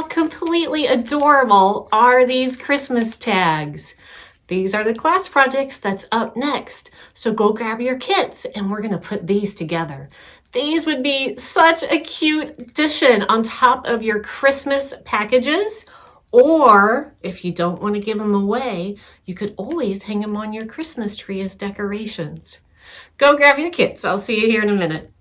How completely adorable are these Christmas tags? These are the class projects that's up next. So go grab your kits and we're gonna put these together. These would be such a cute addition on top of your Christmas packages. Or if you don't want to give them away, you could always hang them on your Christmas tree as decorations. Go grab your kits. I'll see you here in a minute.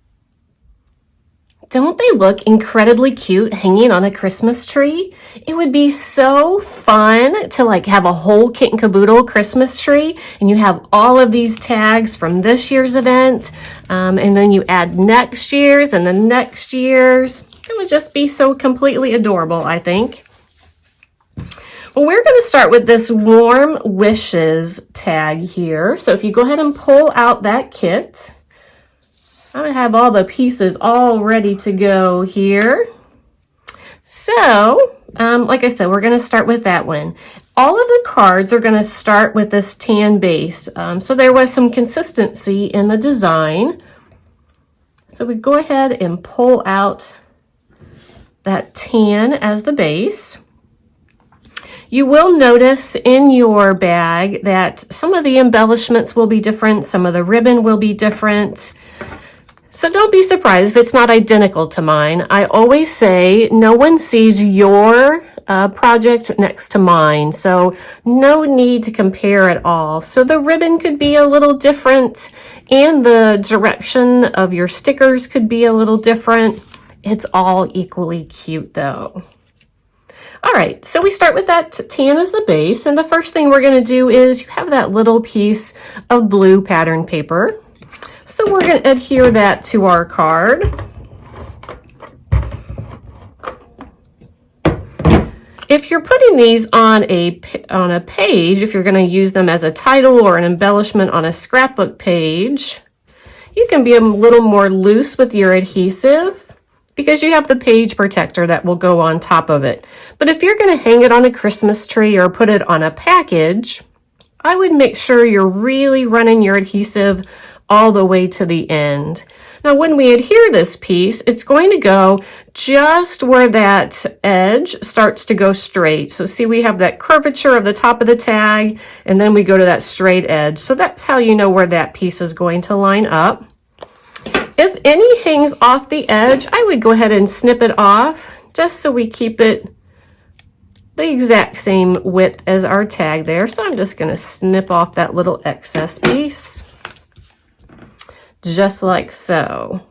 Don't they look incredibly cute hanging on a Christmas tree? It would be so fun to have a whole kit and caboodle Christmas tree, and you have all of these tags from this year's event, and then you add next year's and the next year's. It would just be so completely adorable, I think. Well, we're going to start with this Warm Wishes tag here. So if you go ahead and pull out that kit, I have all the pieces all ready to go here. So, like I said, we're going to start with that one. All of the cards are going to start with this tan base. So there was some consistency in the design. So we go ahead and pull out that tan as the base. You will notice in your bag that some of the embellishments will be different, some of the ribbon will be different. So don't be surprised if it's not identical to mine. I always say no one sees your project next to mine, so no need to compare at all. So the ribbon could be a little different and the direction of your stickers could be a little different. It's all equally cute though. All right, so we start with that tan as the base, and the first thing we're going to do is you have that little piece of blue pattern paper. So we're going to adhere that to our card. If you're putting these on a page, if you're going to use them as a title or an embellishment on a scrapbook page, you can be a little more loose with your adhesive because you have the page protector that will go on top of it. But if you're going to hang it on a Christmas tree or put it on a package, I would make sure you're really running your adhesive all the way to the end. Now, when we adhere this piece, it's going to go just where that edge starts to go straight. So see, we have that curvature of the top of the tag, and then we go to that straight edge. So that's how you know where that piece is going to line up. If any hangs off the edge, I would go ahead and snip it off just so we keep it the exact same width as our tag there. So I'm just going to snip off that little excess piece. Just like so.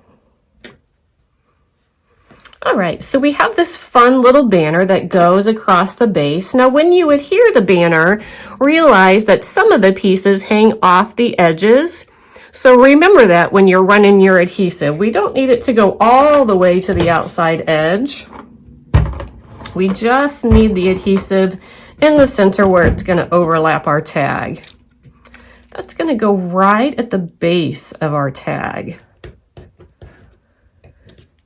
All right, so we have this fun little banner that goes across the base. Now, when you adhere the banner, realize that some of the pieces hang off the edges. So remember that when you're running your adhesive. We don't need it to go all the way to the outside edge. We just need the adhesive in the center where it's going to overlap our tag. That's going to go right at the base of our tag.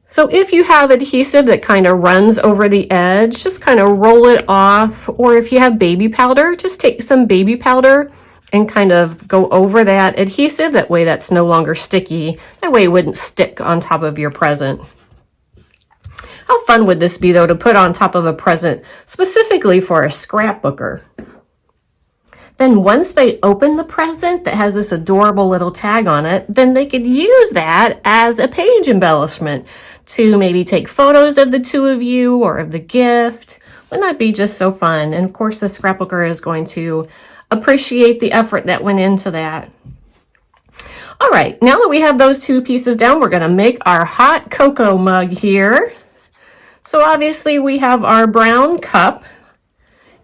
So if you have adhesive that kind of runs over the edge, just kind of roll it off. Or if you have baby powder, just take some baby powder and kind of go over that adhesive. That way that's no longer sticky. That way it wouldn't stick on top of your present. How fun would this be though to put on top of a present specifically for a scrapbooker? Then once they open the present that has this adorable little tag on it, then they could use that as a page embellishment to maybe take photos of the two of you or of the gift. Wouldn't that be just so fun? And of course the scrapbooker is going to appreciate the effort that went into that. All right, now that we have those two pieces down, we're going to make our hot cocoa mug here. So obviously we have our brown cup.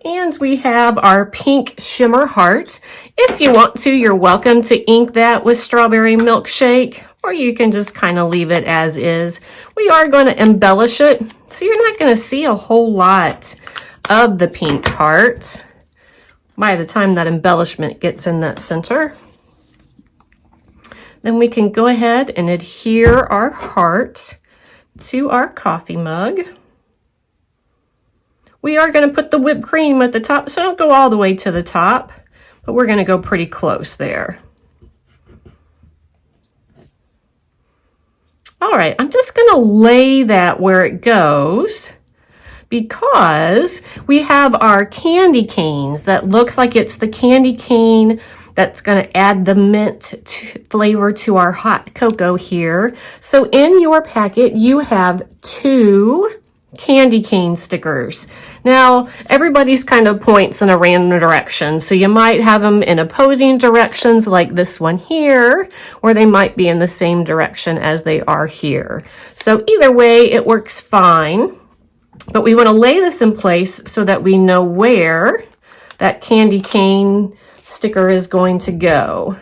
And we have our pink shimmer heart. If you want to, you're welcome to ink that with strawberry milkshake, or you can just kind of leave it as is. We are going to embellish it, so you're not going to see a whole lot of the pink heart by the time that embellishment gets in that center. Then we can go ahead and adhere our heart to our coffee mug. We are going to put the whipped cream at the top, so don't go all the way to the top, but we're going to go pretty close there. All right, I'm just going to lay that where it goes. because we have our candy canes that looks like it's the candy cane that's going to add the mint flavor to our hot cocoa here. So in your packet, you have 2 candy cane stickers. Now, everybody's kind of points in a random direction, so you might have them in opposing directions like this one here, or they might be in the same direction as they are here. So either way, it works fine, but we want to lay this in place so that we know where that candy cane sticker is going to go.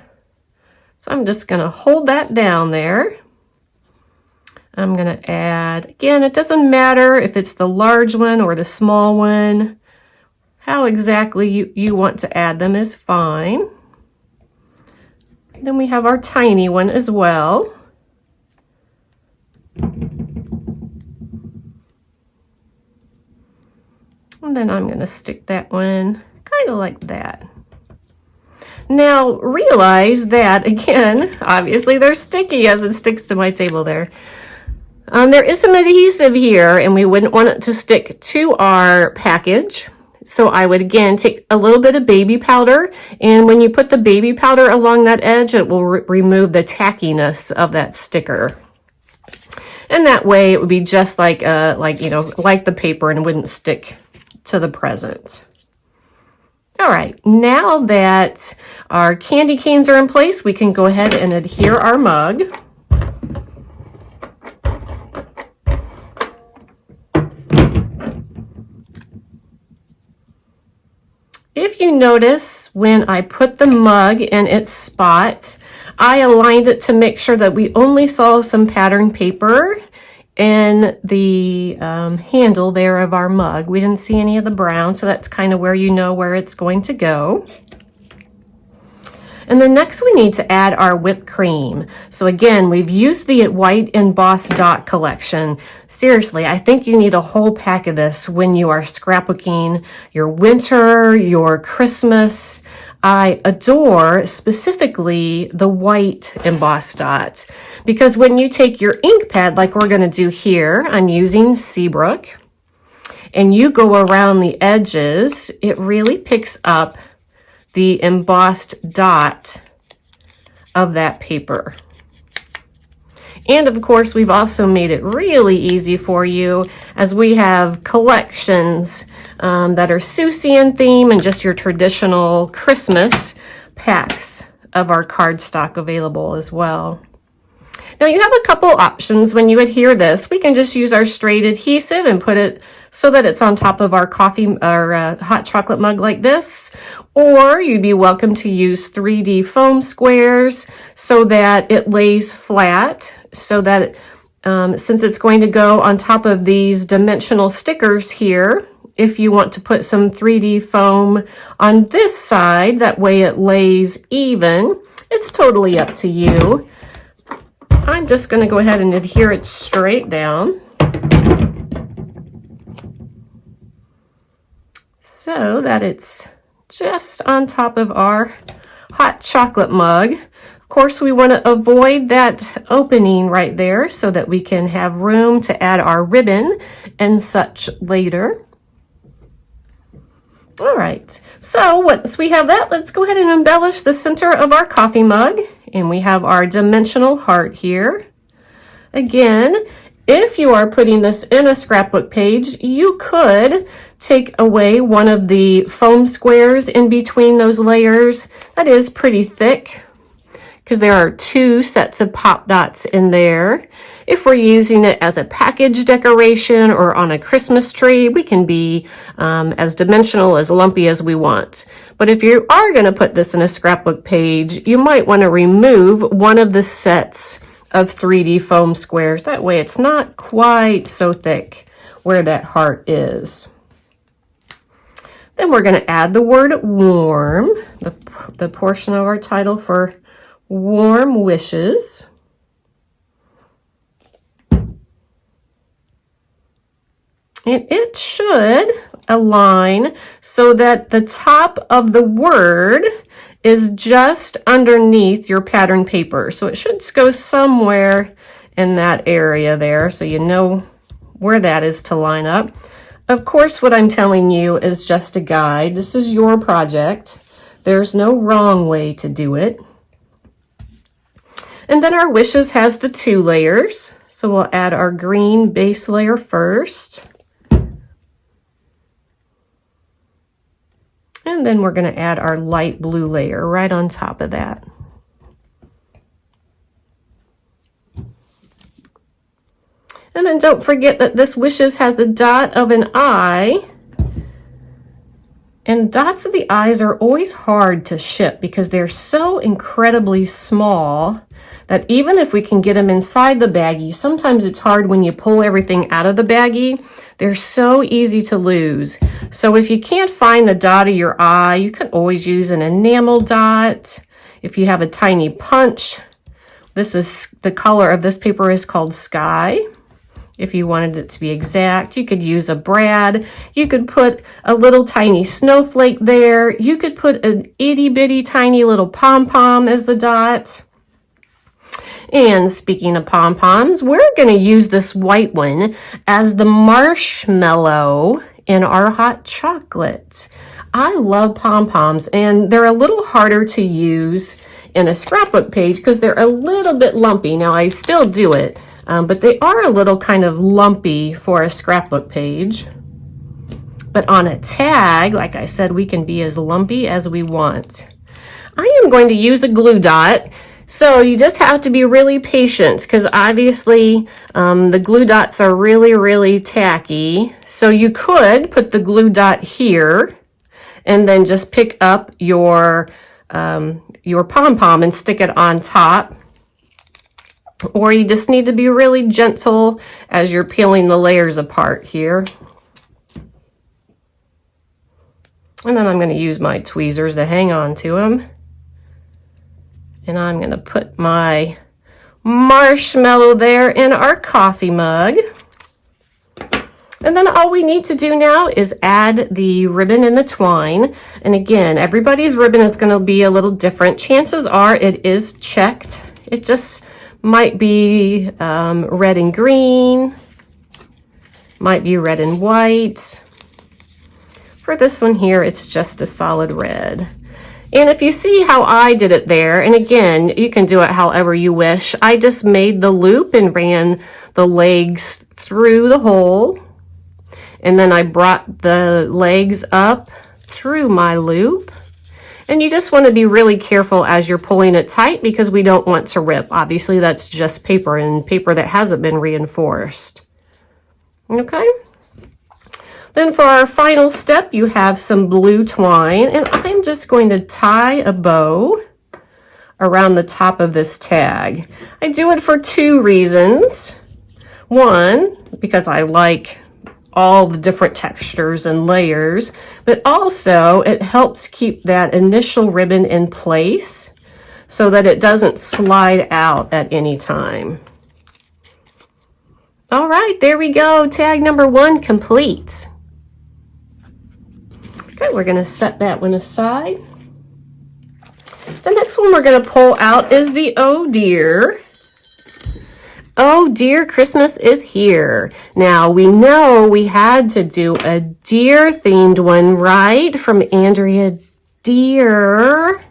So I'm just going to hold that down there. I'm going to add, again, it doesn't matter if it's the large one or the small one. How exactly you want to add them is fine. Then we have our tiny one as well. And then I'm going to stick that one kind of like that. Now realize that, again, obviously they're sticky as it sticks to my table there. There is some adhesive here, and we wouldn't want it to stick to our package. So I would, again, take a little bit of baby powder, and when you put the baby powder along that edge, it will remove the tackiness of that sticker. And that way it would be just like the paper and wouldn't stick to the present. All right, now that our candy canes are in place, we can go ahead and adhere our mug. If you notice, when I put the mug in its spot, I aligned it to make sure that we only saw some pattern paper in the handle there of our mug. We didn't see any of the brown, so that's kind of where you know where it's going to go. And then next we need to add our whipped cream. So again, we've used the white embossed dot collection. Seriously, I think you need a whole pack of this when you are scrapbooking your winter, your Christmas. I adore specifically the white embossed dot, because when you take your ink pad like we're going to do here, I'm using Seabrook, and you go around the edges, it really picks up the embossed dot of that paper. And of course, we've also made it really easy for you, as we have collections that are Susian theme and just your traditional Christmas packs of our cardstock available as well. Now you have a couple options when you adhere this. We can just use our straight adhesive and put it so that it's on top of our coffee or hot chocolate mug like this. Or you'd be welcome to use 3D foam squares so that it lays flat, so that since it's going to go on top of these dimensional stickers here, if you want to put some 3D foam on this side, that way it lays even. It's totally up to you. I'm just going to go ahead and adhere it straight down, so that it's just on top of our hot chocolate mug. Of course, we want to avoid that opening right there so that we can have room to add our ribbon and such later. All right, so once we have that, let's go ahead and embellish the center of our coffee mug. And we have our dimensional heart here. Again, if you are putting this in a scrapbook page, you could take away one of the foam squares in between those layers. That is pretty thick, because there are 2 sets of pop dots in there. If we're using it as a package decoration or on a Christmas tree, we can be as dimensional, as lumpy as we want. But if you are going to put this in a scrapbook page, you might want to remove one of the sets of 3D foam squares. That way it's not quite so thick where that heart is. Then we're going to add the word warm, the portion of our title for warm wishes. And it should align so that the top of the word is just underneath your pattern paper. So it should go somewhere in that area there, so you know where that is to line up. Of course, what I'm telling you is just a guide. This is your project. There's no wrong way to do it. And then our wishes has the 2 layers. So we'll add our green base layer first. And then we're going to add our light blue layer right on top of that. And then don't forget that this wishes has the dot of an eye. And dots of the eyes are always hard to ship because they're so incredibly small that even if we can get them inside the baggie, sometimes it's hard when you pull everything out of the baggie. They're so easy to lose. So if you can't find the dot of your eye, you can always use an enamel dot. If you have a tiny punch, this is the color of this paper is called Sky. If you wanted it to be exact, you could use a brad. You could put a little tiny snowflake there. You could put an itty bitty tiny little pom-pom as the dot. And speaking of pom-poms, we're going to use this white one as the marshmallow in our hot chocolate. I love pom-poms, and they're a little harder to use in a scrapbook page because they're a little bit lumpy. Now, I still do it. But they are a little kind of lumpy for a scrapbook page. But on a tag, like I said, we can be as lumpy as we want. I am going to use a glue dot. So you just have to be really patient because obviously the glue dots are really, really tacky. So you could put the glue dot here and then just pick up your pom-pom and stick it on top. Or you just need to be really gentle as you're peeling the layers apart here. And then I'm going to use my tweezers to hang on to them. And I'm going to put my marshmallow there in our coffee mug. And then all we need to do now is add the ribbon and the twine. And again, everybody's ribbon is going to be a little different. Chances are it is checked. It just might be red and green, might be red and white. For this one here, it's just a solid red. And if you see how I did it there, and again, you can do it however you wish. I just made the loop and ran the legs through the hole. And then I brought the legs up through my loop. And you just want to be really careful as you're pulling it tight because we don't want to rip. Obviously, that's just paper and paper that hasn't been reinforced. Okay? Then for our final step, you have some blue twine. And I'm just going to tie a bow around the top of this tag. I do it for 2 reasons. One, because I like all the different textures and layers, but also it helps keep that initial ribbon in place so that it doesn't slide out at any time. All right, there we go. Tag number 1 complete. Okay, we're going to set that one aside. The next one we're going to pull out is the Oh Dear. Oh Dear, Christmas is here. Now, we know we had to do a deer themed one, right? From Andrea Deer.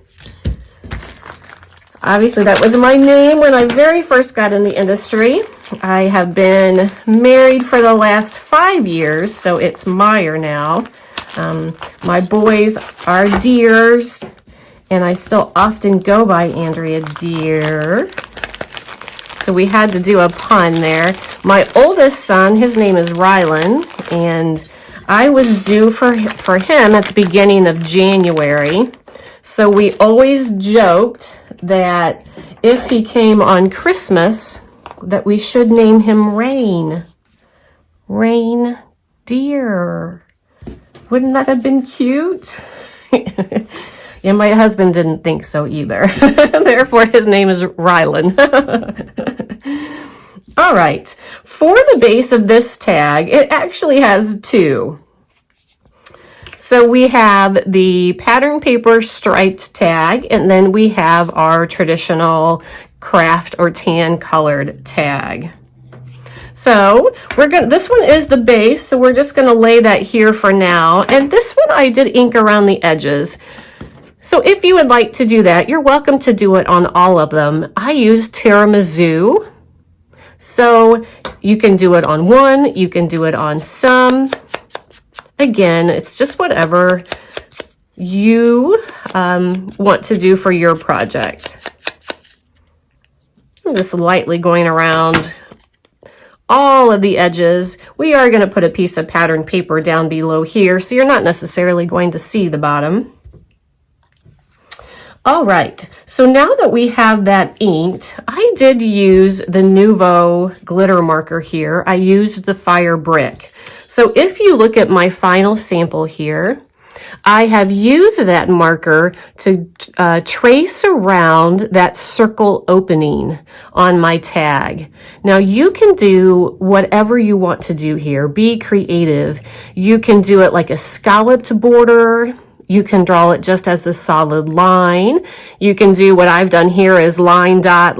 Obviously, that was my name when I very first got in the industry. I have been married for the last 5 years, so it's Meyer now. My boys are Deers, and I still often go by Andrea Deer. So we had to do a pun there. My oldest son, his name is Rylan, and I was due for him at the beginning of January. So we always joked that if he came on Christmas, that we should name him Rain. Rain Deer. Wouldn't that have been cute? Yeah, my husband didn't think so either. Therefore, his name is Rylan. All right. For the base of this tag, it actually has 2. So we have the pattern paper striped tag, and then we have our traditional craft or tan colored tag. So this one is the base, so we're just gonna lay that here for now. And this one I did ink around the edges. So if you would like to do that, you're welcome to do it on all of them. I use tiramisu. So you can do it on one, you can do it on some. Again, it's just whatever you want to do for your project. I'm just lightly going around all of the edges. We are going to put a piece of pattern paper down below here, so you're not necessarily going to see the bottom. All right, so now that we have that inked, I did use the Nuvo glitter marker here. I used the Fire Brick. So if you look at my final sample here, I have used that marker to trace around that circle opening on my tag. Now you can do whatever you want to do here. Be creative. You can do it like a scalloped border. You can draw it just as a solid line. You can do what I've done here is line, dot,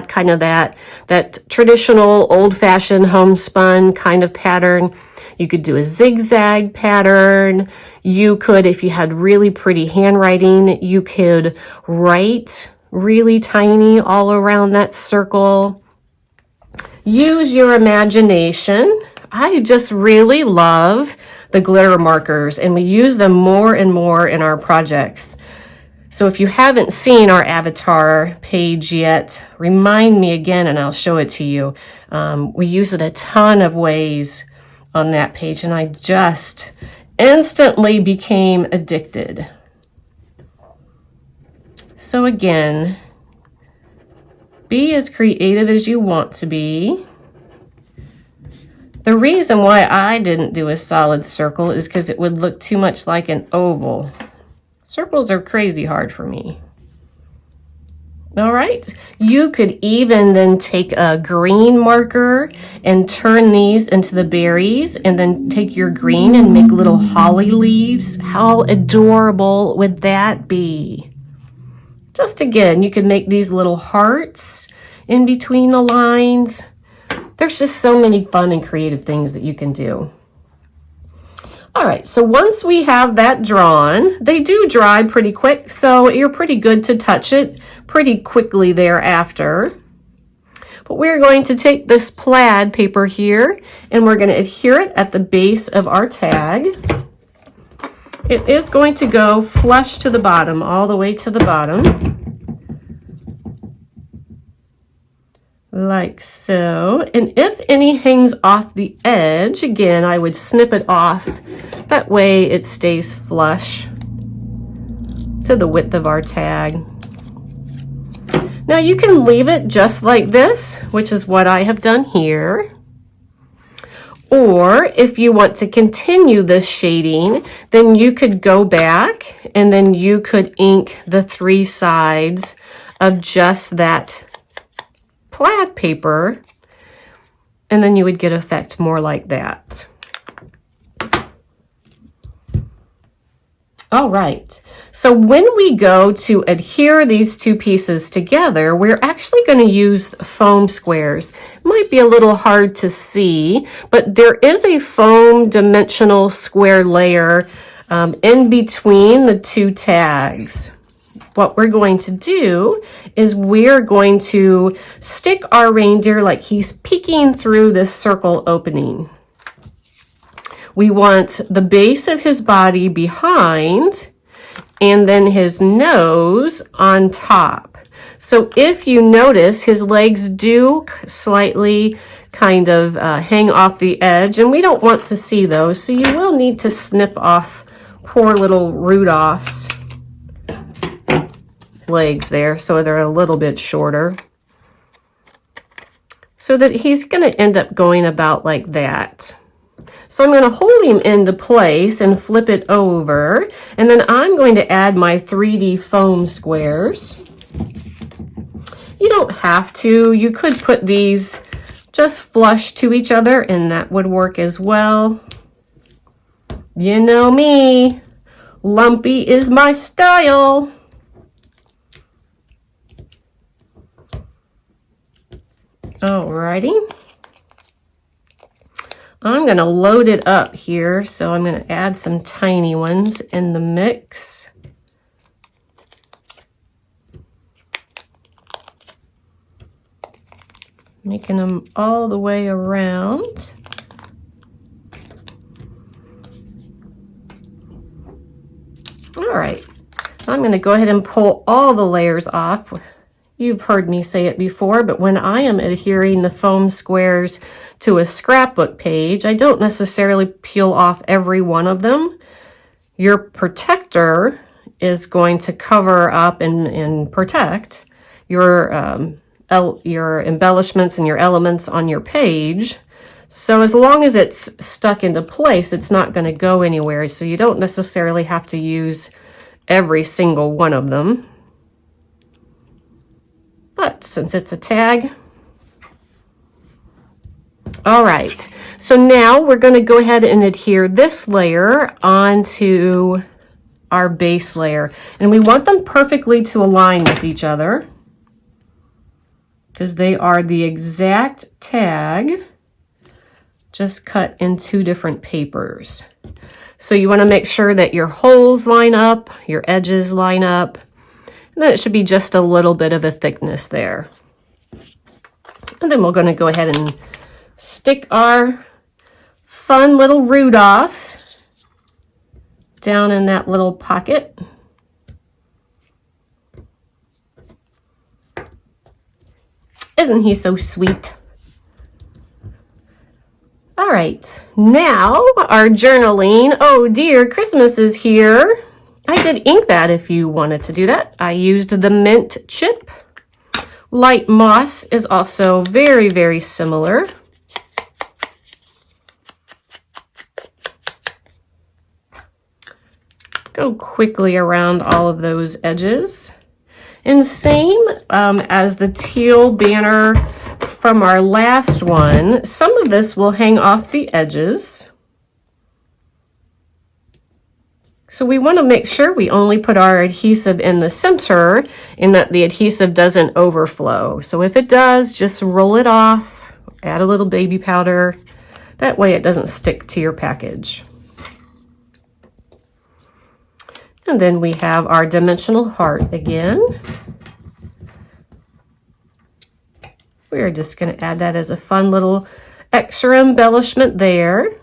kind of that traditional old-fashioned homespun kind of pattern. You could do a zigzag pattern. You could, if you had really pretty handwriting, you could write really tiny all around that circle. Use your imagination. I just really love the glitter markers, and we use them more and more in our projects. So if you haven't seen our avatar page yet, remind me again and I'll show it to you. We use it a ton of ways on that page, and I just instantly became addicted. So again, be as creative as you want to be. The reason why I didn't do a solid circle is because it would look too much like an oval. Circles are crazy hard for me. All right, you could even then take a green marker and turn these into the berries, and then take your green and make little holly leaves. How adorable would that be? Just again, you could make these little hearts in between the lines. There's just so many fun and creative things that you can do. All right, so once we have that drawn, they do dry pretty quick, so you're pretty good to touch it pretty quickly thereafter. But we're going to take this plaid paper here, and we're going to adhere it at the base of our tag. It is going to go flush to the bottom, all the way to the bottom. Like so. And if any hangs off the edge, again, I would snip it off. That way it stays flush to the width of our tag. Now you can leave it just like this, which is what I have done here. Or if you want to continue this shading, then you could go back and then you could ink the three sides of just that plaid paper, and then you would get effect more like that. All right, so when we go to adhere these two pieces together, we're actually going to use foam squares. It might be a little hard to see, but there is a foam dimensional square layer in between the two tags. What we're going to do is we're going to stick our reindeer like he's peeking through this circle opening. We want the base of his body behind and then his nose on top. So if you notice, his legs do slightly kind of hang off the edge, and we don't want to see those, so you will need to snip off poor little Rudolph's legs there so they're a little bit shorter, so that he's going to end up going about like that. So I'm going to hold him into place and flip it over, and then I'm going to add my 3D foam squares. You don't have to. You could put these just flush to each other, and that would work as well. You know me, lumpy is my style. Alrighty. I'm going to load it up here, so I'm going to add some tiny ones in the mix. Making them all the way around. All right, I'm going to go ahead and pull all the layers off. You've heard me say it before, but when I am adhering the foam squares to a scrapbook page, I don't necessarily peel off every one of them. Your protector is going to cover up and protect your embellishments and your elements on your page. So as long as it's stuck into place, it's not going to go anywhere. So you don't necessarily have to use every single one of them. But since it's a tag, all right. So now we're going to go ahead and adhere this layer onto our base layer. And we want them perfectly to align with each other because they are the exact tag, just cut in two different papers. So you want to make sure that your holes line up, your edges line up. And then it should be just a little bit of a thickness there. And then we're going to go ahead and stick our fun little Rudolph down in that little pocket. Isn't he so sweet? All right, now our journaling. Oh dear, Christmas is here. I did ink that if you wanted to do that. I used the mint chip. Light moss is also very, very similar. Go quickly around all of those edges. And same as the teal banner from our last one, some of this will hang off the edges. So we want to make sure we only put our adhesive in the center and that the adhesive doesn't overflow. So if it does, just roll it off, add a little baby powder. That way it doesn't stick to your package. And then we have our dimensional heart again. We're just going to add that as a fun little extra embellishment there.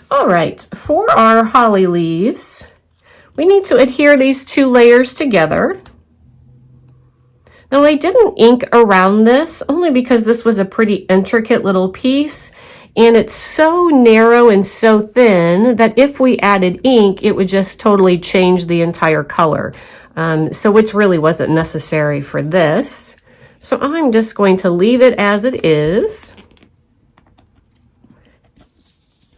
All right, for our holly leaves, we need to adhere these two layers together. Now I didn't ink around this only because this was a pretty intricate little piece and it's so narrow and so thin that if we added ink, it would just totally change the entire color. So which really wasn't necessary for this. So I'm just going to leave it as it is.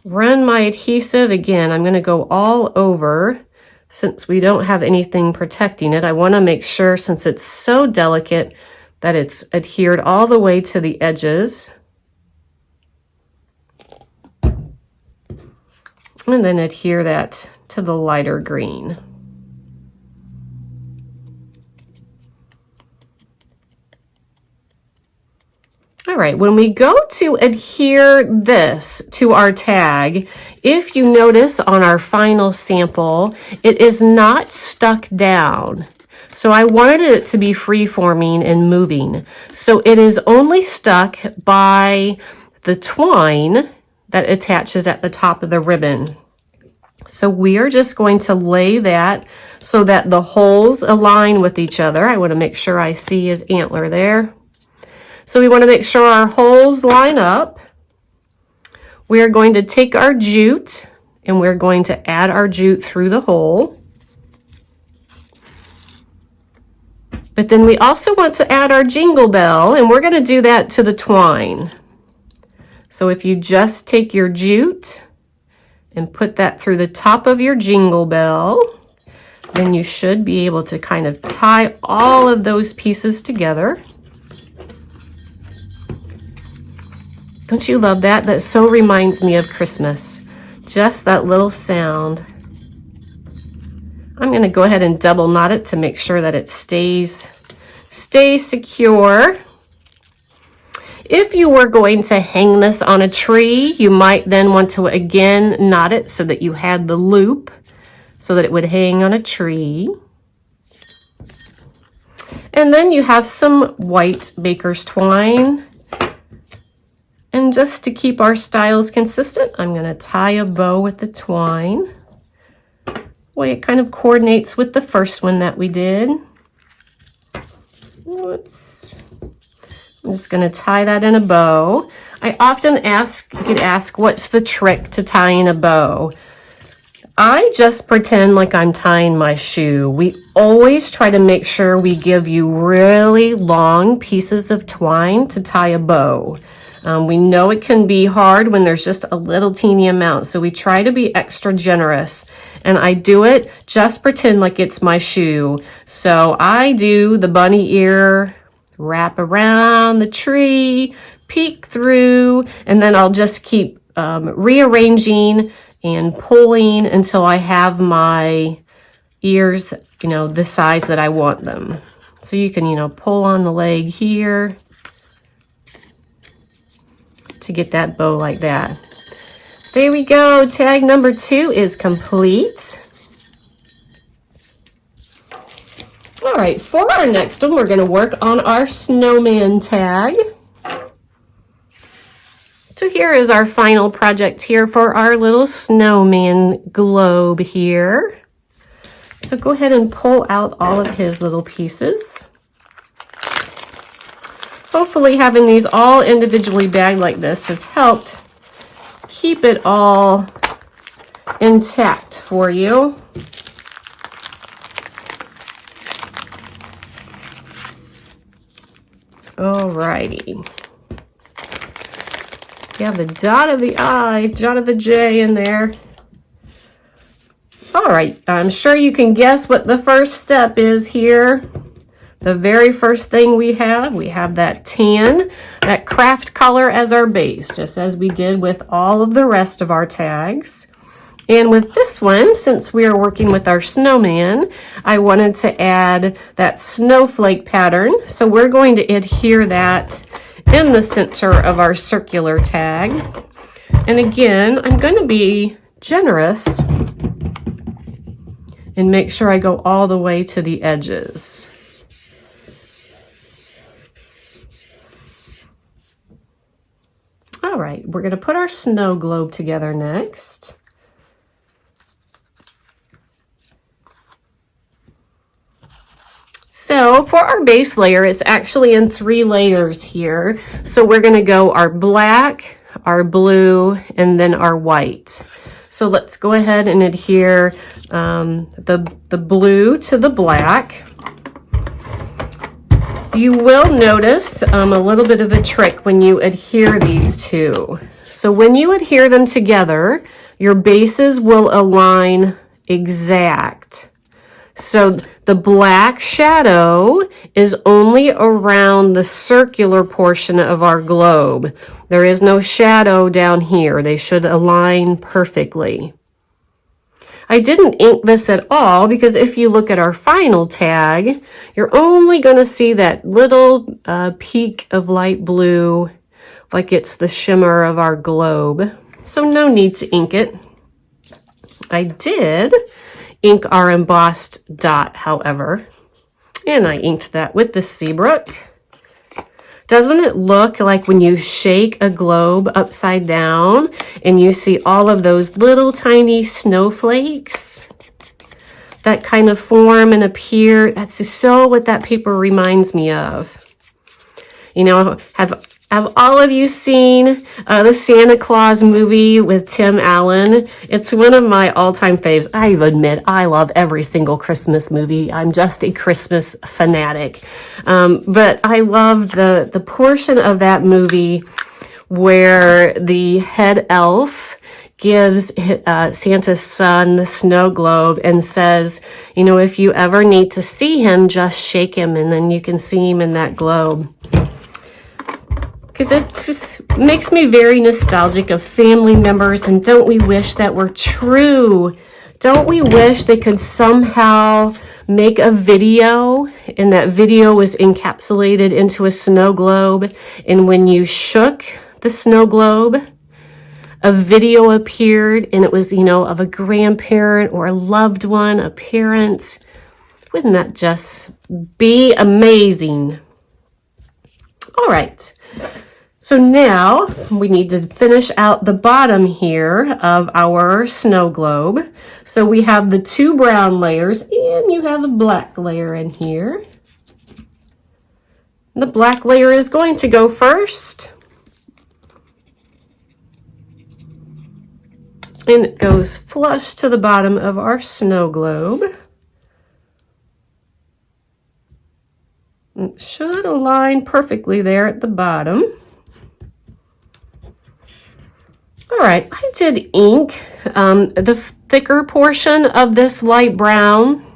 Run my adhesive again. I'm going to go all over since we don't have anything protecting it. I want to make sure, since it's so delicate, that it's adhered all the way to the edges. And then adhere that to the lighter green. All right, when we go to adhere this to our tag, if you notice on our final sample, it is not stuck down. So I wanted it to be free-forming and moving. So it is only stuck by the twine that attaches at the top of the ribbon. So we are just going to lay that so that the holes align with each other. I want to make sure I see his antler there. So we want to make sure our holes line up. We are going to take our jute and we're going to add our jute through the hole. But then we also want to add our jingle bell, and we're going to do that to the twine. So if you just take your jute and put that through the top of your jingle bell, then you should be able to kind of tie all of those pieces together. Don't you love that? That so reminds me of Christmas. Just that little sound. I'm going to go ahead and double knot it to make sure that it stays secure. If you were going to hang this on a tree, you might then want to again knot it so that you had the loop so that it would hang on a tree. And then you have some white baker's twine. And just to keep our styles consistent, I'm going to tie a bow with the twine. Way it kind of coordinates with the first one that we did. Whoops. I'm just going to tie that in a bow. I often get asked, what's the trick to tying a bow? I just pretend like I'm tying my shoe. We always try to make sure we give you really long pieces of twine to tie a bow. We know it can be hard when there's just a little teeny amount, so we try to be extra generous. And I do it, just pretend like it's my shoe. So I do the bunny ear, wrap around the tree, peek through, and then I'll just keep rearranging and pulling until I have my ears, the size that I want them. So you can, pull on the leg here to get that bow like that. There we go. Tag number 2 is complete. All right, for our next one, we're going to work on our snowman tag. So here is our final project here for our little snowman globe here. So go ahead and pull out all of his little pieces. Hopefully having these all individually bagged like this has helped keep it all intact for you. Alrighty. You have the dot of the I, dot of the J in there. All right, I'm sure you can guess what the first step is here. The very first thing we have that tan, that craft color as our base, just as we did with all of the rest of our tags. And with this one, since we are working with our snowman, I wanted to add that snowflake pattern. So we're going to adhere that in the center of our circular tag. And again, I'm going to be generous and make sure I go all the way to the edges. All right, we're going to put our snow globe together next. So for our base layer, it's actually in 3 layers here. So we're going to go our black, our blue, and then our white. So let's go ahead and adhere the blue to the black. You will notice a little bit of a trick when you adhere these two. So when you adhere them together, your bases will align exact. So the black shadow is only around the circular portion of our globe. There is no shadow down here. They should align perfectly. I didn't ink this at all because if you look at our final tag, you're only going to see that little peak of light blue, like it's the shimmer of our globe. So no need to ink it. I did ink our embossed dot, however, and I inked that with the Seabrook. Doesn't it look like when you shake a globe upside down and you see all of those little tiny snowflakes that kind of form and appear? That's so what that paper reminds me of. Have all of you seen the Santa Claus movie with Tim Allen? It's one of my all-time faves. I admit, I love every single Christmas movie. I'm just a Christmas fanatic. But I love the portion of that movie where the head elf gives Santa's son the snow globe and says, if you ever need to see him, just shake him and then you can see him in that globe. Because it just makes me very nostalgic of family members, and don't we wish that were true? Don't we wish they could somehow make a video, and that video was encapsulated into a snow globe. And when you shook the snow globe, a video appeared, and it was, you know, of a grandparent or a loved one, a parent. Wouldn't that just be amazing? All right. So now we need to finish out the bottom here of our snow globe. So we have the 2 brown layers, and you have a black layer in here. The black layer is going to go first. And it goes flush to the bottom of our snow globe. It should align perfectly there at the bottom. All right, I did ink the thicker portion of this light brown,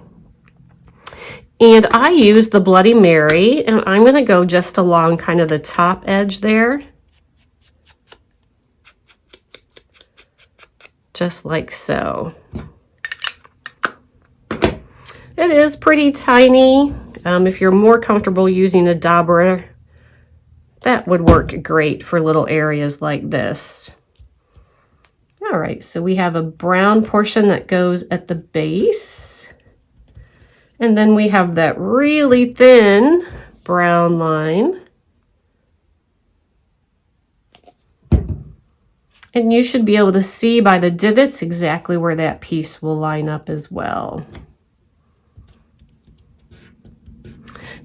and I used the Bloody Mary, and I'm going to go just along kind of the top edge there, just like so. It is pretty tiny. If you're more comfortable using a dauber, that would work great for little areas like this. All right, so we have a brown portion that goes at the base. And then we have that really thin brown line. And you should be able to see by the divots exactly where that piece will line up as well.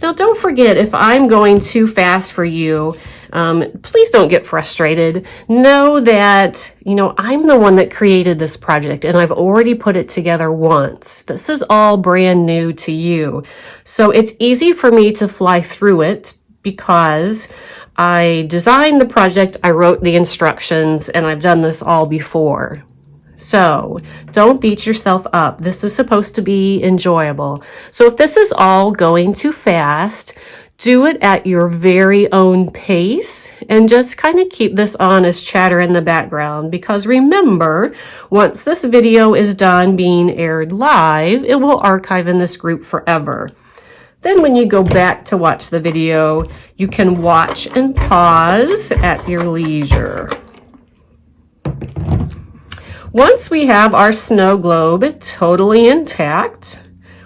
Now, don't forget, if I'm going too fast for you, please don't get frustrated. Know that, you know, I'm the one that created this project, and I've already put it together once. This is all brand new to you. So it's easy for me to fly through it because I designed the project, I wrote the instructions, and I've done this all before. So don't beat yourself up. This is supposed to be enjoyable. So if this is all going too fast, do it at your very own pace and just kind of keep this on as chatter in the background, because remember, once this video is done being aired live, it will archive in this group forever. Then when you go back to watch the video, you can watch and pause at your leisure. Once we have our snow globe totally intact,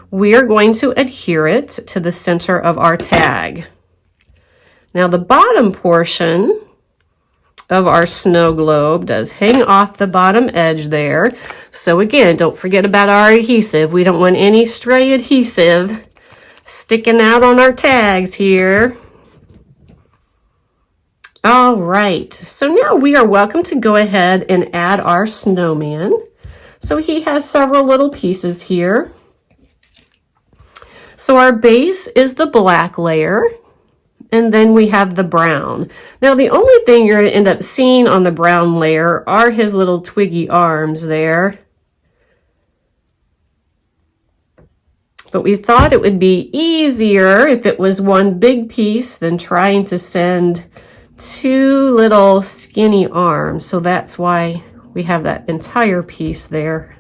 we are going to adhere it to the center of our tag. Now the bottom portion of our snow globe does hang off the bottom edge there. So again, don't forget about our adhesive. We don't want any stray adhesive sticking out on our tags here. All right, so now we are welcome to go ahead and add our snowman. So he has several little pieces here. So our base is the black layer, and then we have the brown. Now the only thing you're going to end up seeing on the brown layer are his little twiggy arms there. But we thought it would be easier if it was one big piece than trying to send 2 little skinny arms. So that's why we have that entire piece there,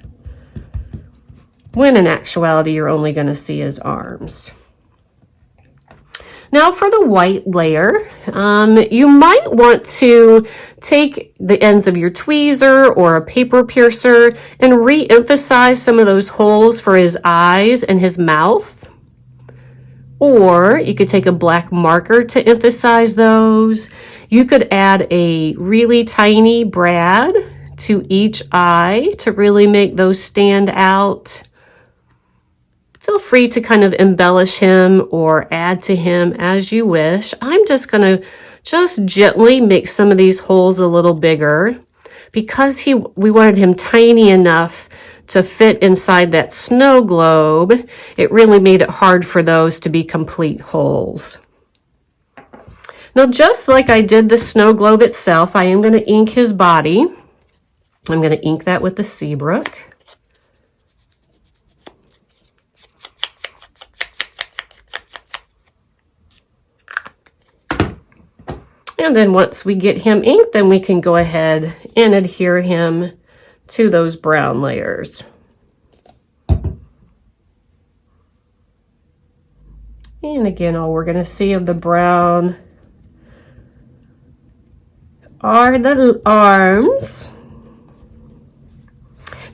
when in actuality you're only going to see his arms. Now for the white layer, you might want to take the ends of your tweezer or a paper piercer and re-emphasize some of those holes for his eyes and his mouth. Or you could take a black marker to emphasize those. You could add a really tiny brad to each eye to really make those stand out. Feel free to kind of embellish him or add to him as you wish. I'm just going to just gently make some of these holes a little bigger because we wanted him tiny enough to fit inside that snow globe. It really made it hard for those to be complete holes. Now, just like I did the snow globe itself, I am going to ink his body. I'm going to ink that with the Seabrook. And then once we get him inked, then we can go ahead and adhere him to those brown layers. And again, all we're going to see of the brown are the arms.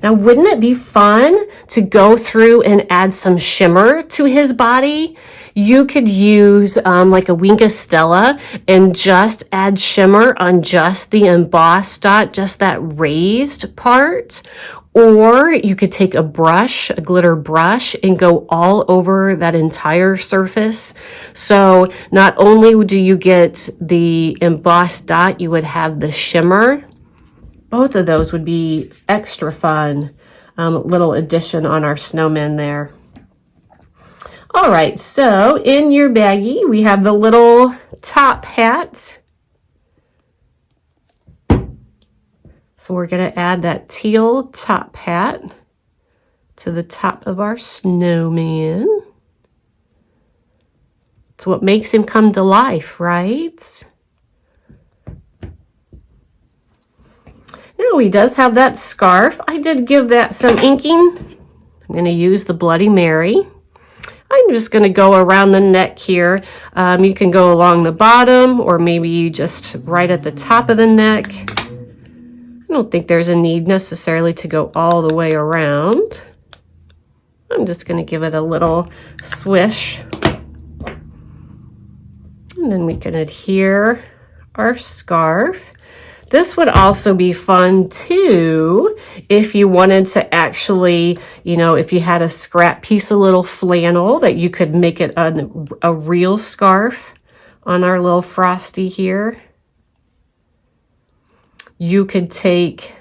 Now, wouldn't it be fun to go through and add some shimmer to his body? You could use like a Wink of Stella and just add shimmer on just the embossed dot, just that raised part. Or you could take a brush, a glitter brush, and go all over that entire surface. So not only do you get the embossed dot, you would have the shimmer. Both of those would be extra fun. Little addition on our snowman there. All right, so in your baggie, we have the little top hat. So we're going to add that teal top hat to the top of our snowman. It's what makes him come to life, right? Now he does have that scarf. I did give that some inking. I'm going to use the Bloody Mary. I'm just going to go around the neck here. You can go along the bottom or maybe just right at the top of the neck. I don't think there's a need necessarily to go all the way around. I'm just going to give it a little swish. And then we can adhere our scarf. This would also be fun too if you wanted to actually, you know, if you had a scrap piece of little flannel that you could make it a real scarf on our little Frosty here. You could take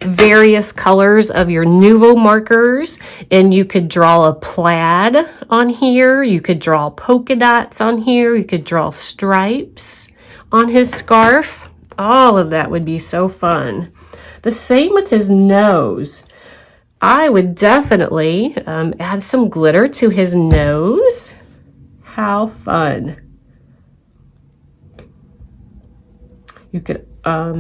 various colors of your Nuvo markers and you could draw a plaid on here. You could draw polka dots on here. You could draw stripes on his scarf. All of that would be so fun. The same with his nose. I would definitely add some glitter to his nose. How fun. You could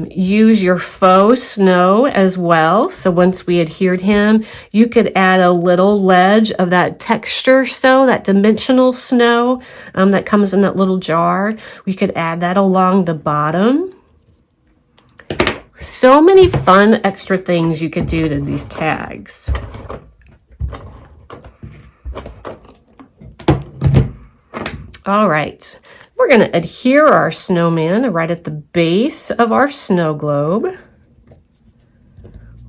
use your faux snow as well. So once we adhered him, you could add a little ledge of that texture snow, that dimensional snow that comes in that little jar. We could add that along the bottom. So many fun extra things you could do to these tags. All right. We're going to adhere our snowman right at the base of our snow globe,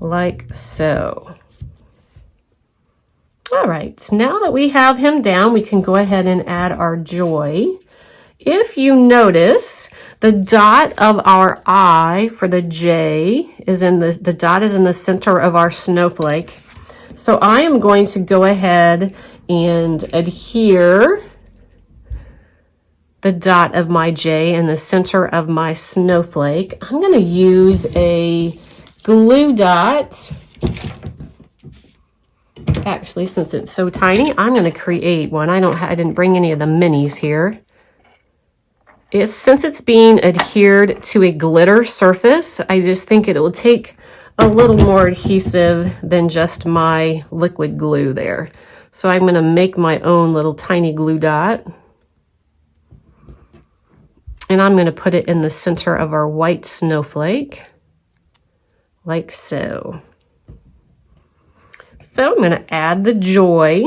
like so. All right, now that we have him down, we can go ahead and add our joy. If you notice, the dot of our I for the J is in the dot is in the center of our snowflake. So I am going to go ahead and adhere the dot of my J in the center of my snowflake. I'm going to use a glue dot. Actually, since it's so tiny, I'm going to create one. I didn't bring any of the minis here. Since it's being adhered to a glitter surface, I just think it will take a little more adhesive than just my liquid glue there. So I'm going to make my own little tiny glue dot. And I'm going to put it in the center of our white snowflake, like so. So I'm going to add the joy.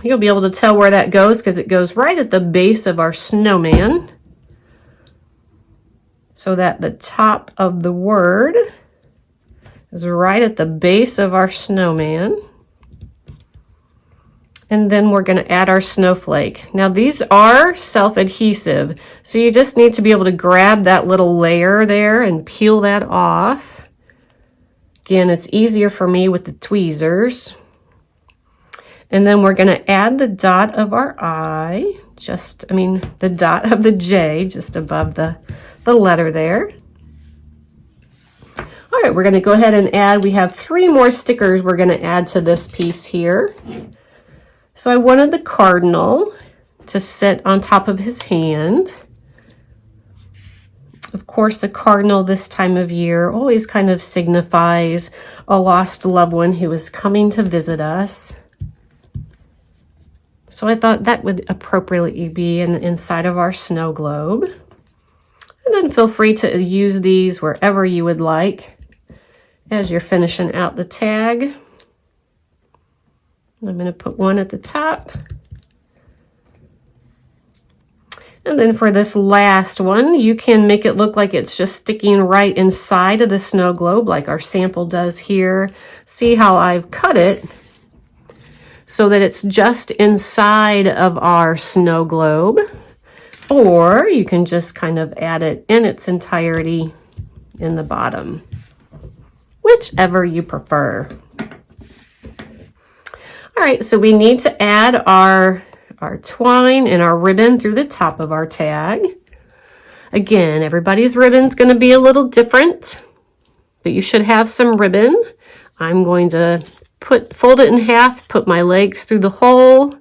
You'll be able to tell where that goes because it goes right at the base of our snowman. So that the top of the word is right at the base of our snowman. And then we're going to add our snowflake. Now these are self-adhesive, so you just need to be able to grab that little layer there and peel that off. Again, it's easier for me with the tweezers. And then we're going to add the dot of our I, the dot of the J just above the letter there. All right, we're going to go ahead and add, we have 3 more stickers we're going to add to this piece here. So I wanted the cardinal to sit on top of his hand. Of course, the cardinal this time of year always kind of signifies a lost loved one who is coming to visit us. So I thought that would appropriately be inside of our snow globe. And then feel free to use these wherever you would like as you're finishing out the tag. I'm going to put one at the top. And then for this last one, you can make it look like it's just sticking right inside of the snow globe like our sample does here. See how I've cut it so that it's just inside of our snow globe. Or you can just kind of add it in its entirety in the bottom, whichever you prefer. All right, so we need to add our twine and our ribbon through the top of our tag. Again, everybody's ribbon's going to be a little different, but you should have some ribbon. I'm going to fold it in half, put my legs through the hole,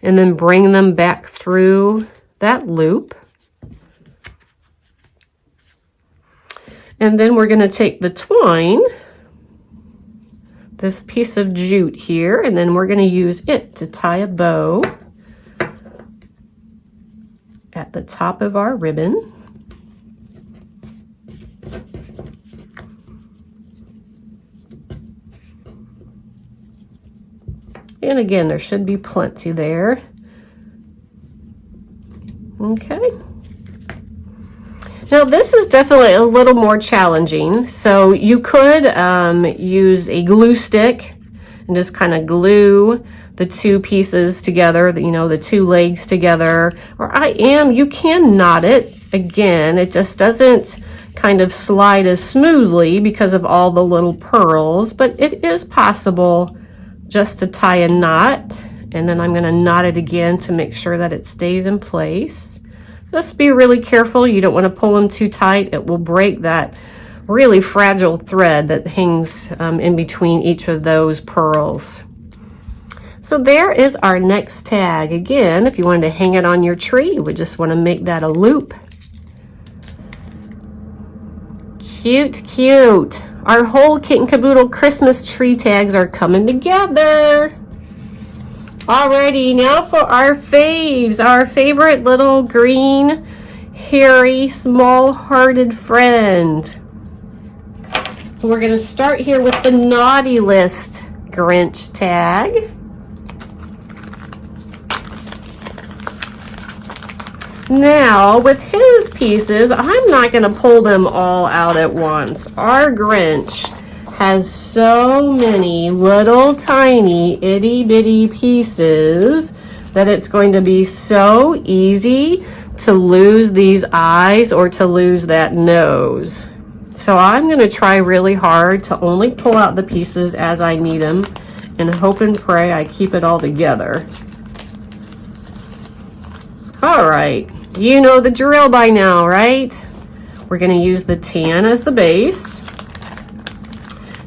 and then bring them back through that loop. And then we're going to take the twine, this piece of jute here, and then we're going to use it to tie a bow at the top of our ribbon. And again, there should be plenty there. Okay. Now this is definitely a little more challenging. So you could use a glue stick and just kind of glue the two pieces together, the two legs together. Or you can knot it. Again, it just doesn't kind of slide as smoothly because of all the little pearls, but it is possible just to tie a knot, and then I'm going to knot it again to make sure that it stays in place. Just be really careful. You don't want to pull them too tight. It will break that really fragile thread that hangs in between each of those pearls. So there is our next tag. Again, if you wanted to hang it on your tree, you would just want to make that a loop. Cute, cute. Our whole kit and caboodle Christmas tree tags are coming together. Alrighty, now for our faves, our favorite little green, hairy, small-hearted friend. So we're going to start here with the naughty list Grinch tag. Now, with his pieces, I'm not going to pull them all out at once. Our Grinch has so many little tiny itty bitty pieces that it's going to be so easy to lose these eyes or to lose that nose. So I'm going to try really hard to only pull out the pieces as I need them and hope and pray I keep it all together. All right. You know the drill by now, right? We're going to use the tan as the base.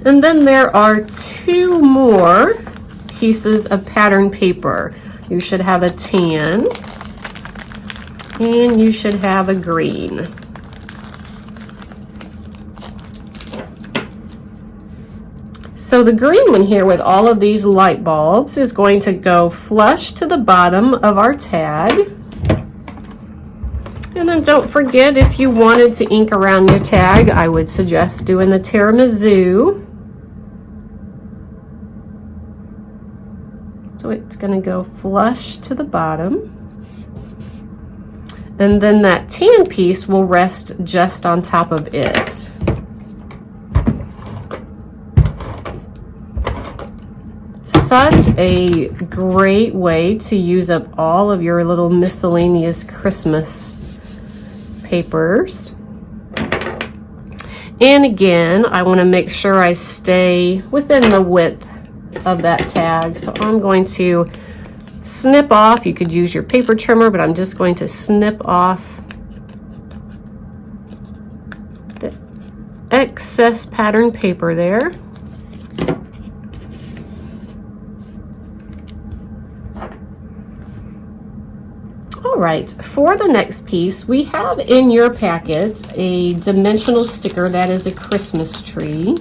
And then there are two more pieces of pattern paper. You should have a tan and you should have a green. So the green one here with all of these light bulbs is going to go flush to the bottom of our tag. And then don't forget, if you wanted to ink around your tag, I would suggest doing the tiramisu. So it's going to go flush to the bottom. And then that tan piece will rest just on top of it. Such a great way to use up all of your little miscellaneous Christmas papers. And again, I want to make sure I stay within the width of that tag. So I'm going to snip off. You could use your paper trimmer, but I'm just going to snip off the excess pattern paper there. All right, for the next piece, we have in your packet a dimensional sticker that is a Christmas tree.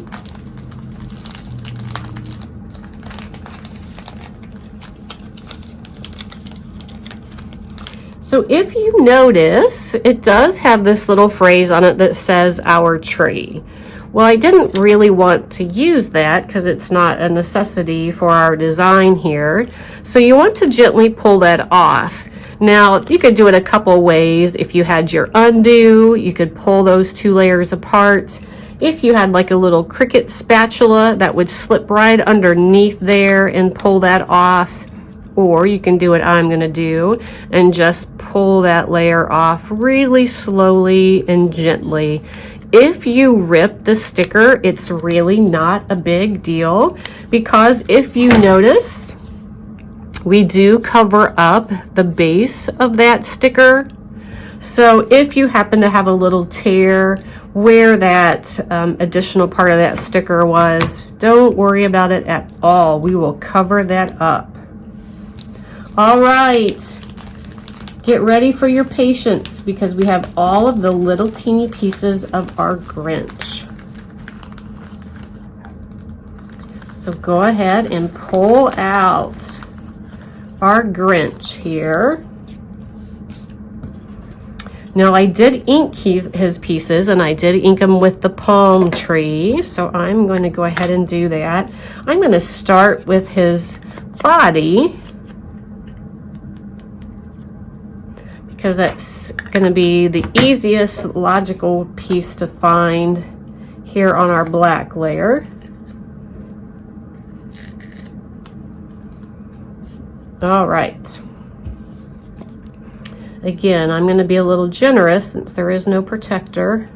So if you notice, it does have this little phrase on it that says our tree. Well, I didn't really want to use that because it's not a necessity for our design here. So you want to gently pull that off. Now, you could do it a couple ways. If you had your undo, you could pull those two layers apart. If you had like a little Cricut spatula, that would slip right underneath there and pull that off. Or you can do what I'm gonna do and just pull that layer off really slowly and gently. If you rip the sticker, it's really not a big deal, because if you notice, we do cover up the base of that sticker. So if you happen to have a little tear where that additional part of that sticker was, don't worry about it at all. We will cover that up. All right, get ready for your patience because we have all of the little teeny pieces of our Grinch. So go ahead and pull out our Grinch here. Now I did ink his pieces, and I did ink them with the palm tree, so I'm going to go ahead and do that. I'm going to start with his body, because that's going to be the easiest logical piece to find here on our black layer. All right. Again, I'm going to be a little generous since there is no protector.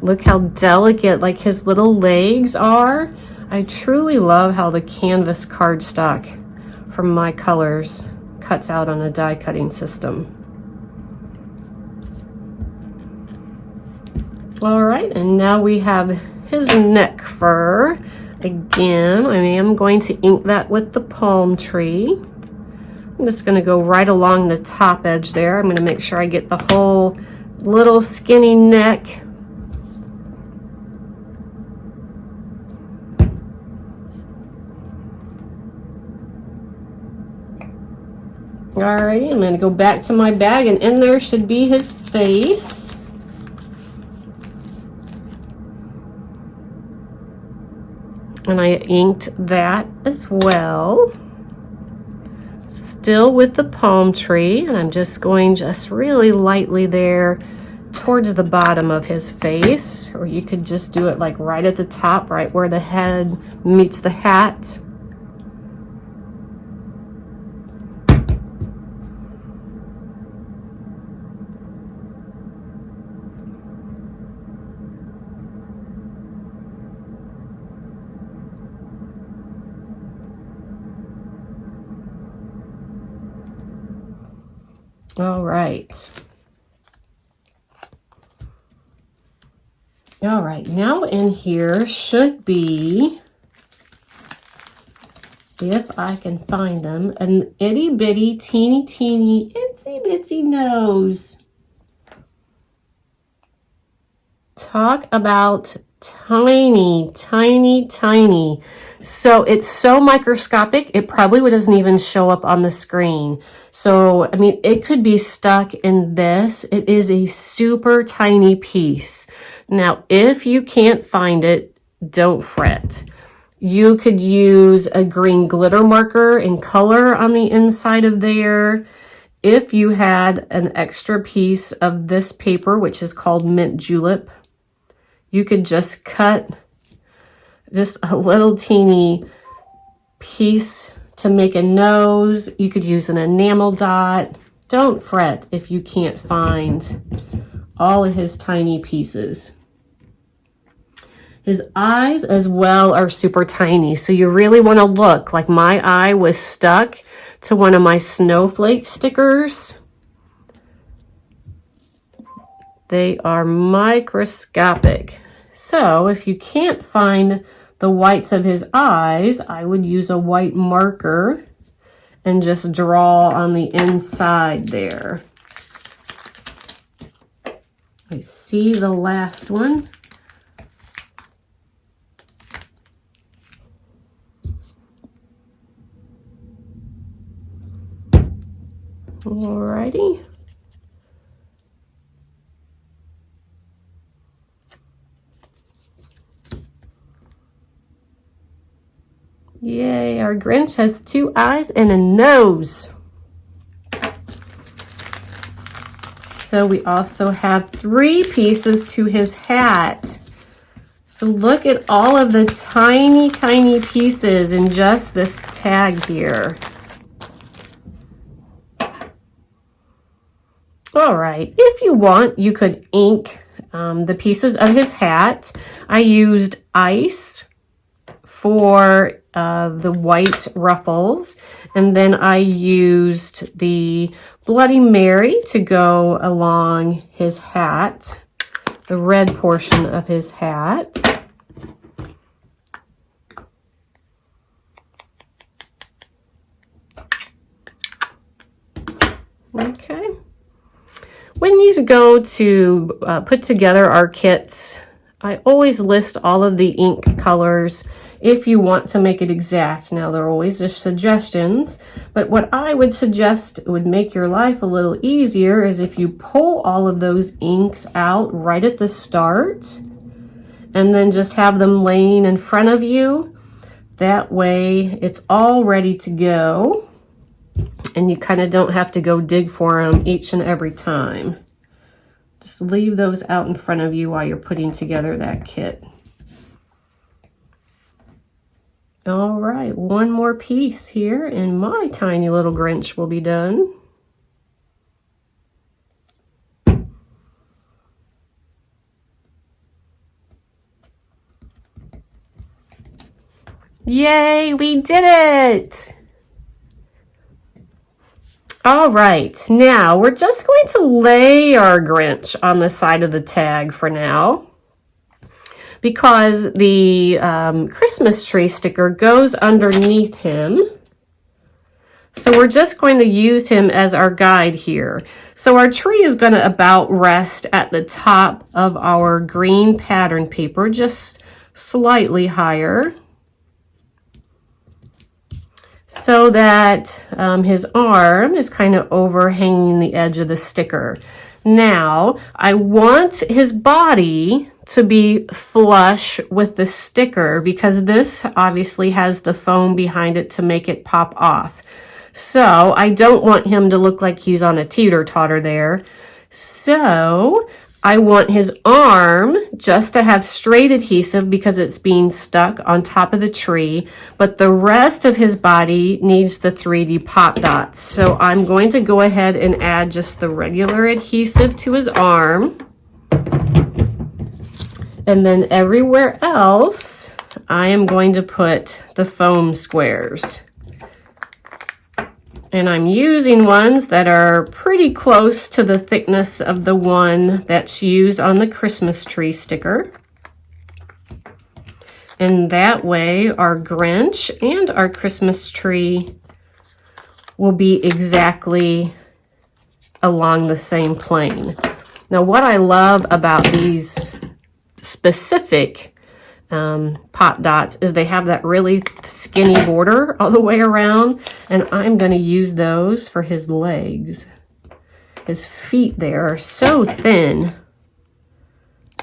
Look how delicate like his little legs are. I truly love how the canvas cardstock from My Colors cuts out on a die cutting system. All right, and now we have his neck fur. Again, I am going to ink that with the palm tree. I'm just going to go right along the top edge there. I'm going to make sure I get the whole little skinny neck. Alrighty, I'm going to go back to my bag, and in there should be his face. And I inked that as well. Still with the palm tree, and I'm just going just really lightly there towards the bottom of his face, or you could just do it like right at the top, right where the head meets the hat. All right. All right, now in here should be, if I can find them, an itty bitty teeny itsy bitsy nose. Talk about tiny. So it's so microscopic, it probably doesn't even show up on the screen. So, I mean, it could be stuck in this. It is a super tiny piece. Now, if you can't find it, don't fret. You could use a green glitter marker and color on the inside of there. If you had an extra piece of this paper, which is called mint julep, you could just cut just a little teeny piece to make a nose. You could use an enamel dot. Don't fret if you can't find all of his tiny pieces. His eyes as well are super tiny, so you really want to look. Like my eye was stuck to one of my snowflake stickers. They are microscopic. So if you can't find the whites of his eyes, I would use a white marker and just draw on the inside there. I see the last one. Alrighty. Yay, our Grinch has 2 eyes and a nose. So we also have 3 pieces to his hat. So look at all of the tiny, tiny pieces in just this tag here. All right, if you want, you could ink the pieces of his hat. I used ice for the white ruffles, and then I used the Bloody Mary to go along his hat, the red portion of his hat. Okay. When you go to put together our kits, I always list all of the ink colors if you want to make it exact. Now, there are always just suggestions, but what I would suggest would make your life a little easier is if you pull all of those inks out right at the start and then just have them laying in front of you. That way it's all ready to go and you kind of don't have to go dig for them each and every time. Just leave those out in front of you while you're putting together that kit. All right, one more piece here and my tiny little Grinch will be done. Yay, we did it! All right, now we're just going to lay our Grinch on the side of the tag for now, because the Christmas tree sticker goes underneath him. So we're just going to use him as our guide here. So our tree is going to about rest at the top of our green pattern paper, just slightly higher, so that his arm is kind of overhanging the edge of the sticker. Now, I want his body to be flush with the sticker because this obviously has the foam behind it to make it pop off. So I don't want him to look like he's on a teeter-totter there. So I want his arm just to have straight adhesive because it's being stuck on top of the tree, but the rest of his body needs the 3D pop dots. So I'm going to go ahead and add just the regular adhesive to his arm. And then everywhere else, I am going to put the foam squares. And I'm using ones that are pretty close to the thickness of the one that's used on the Christmas tree sticker. And that way our Grinch and our Christmas tree will be exactly along the same plane. Now, what I love about these specific pop dots is they have that really skinny border all the way around, and I'm going to use those for his legs. His feet there are so thin,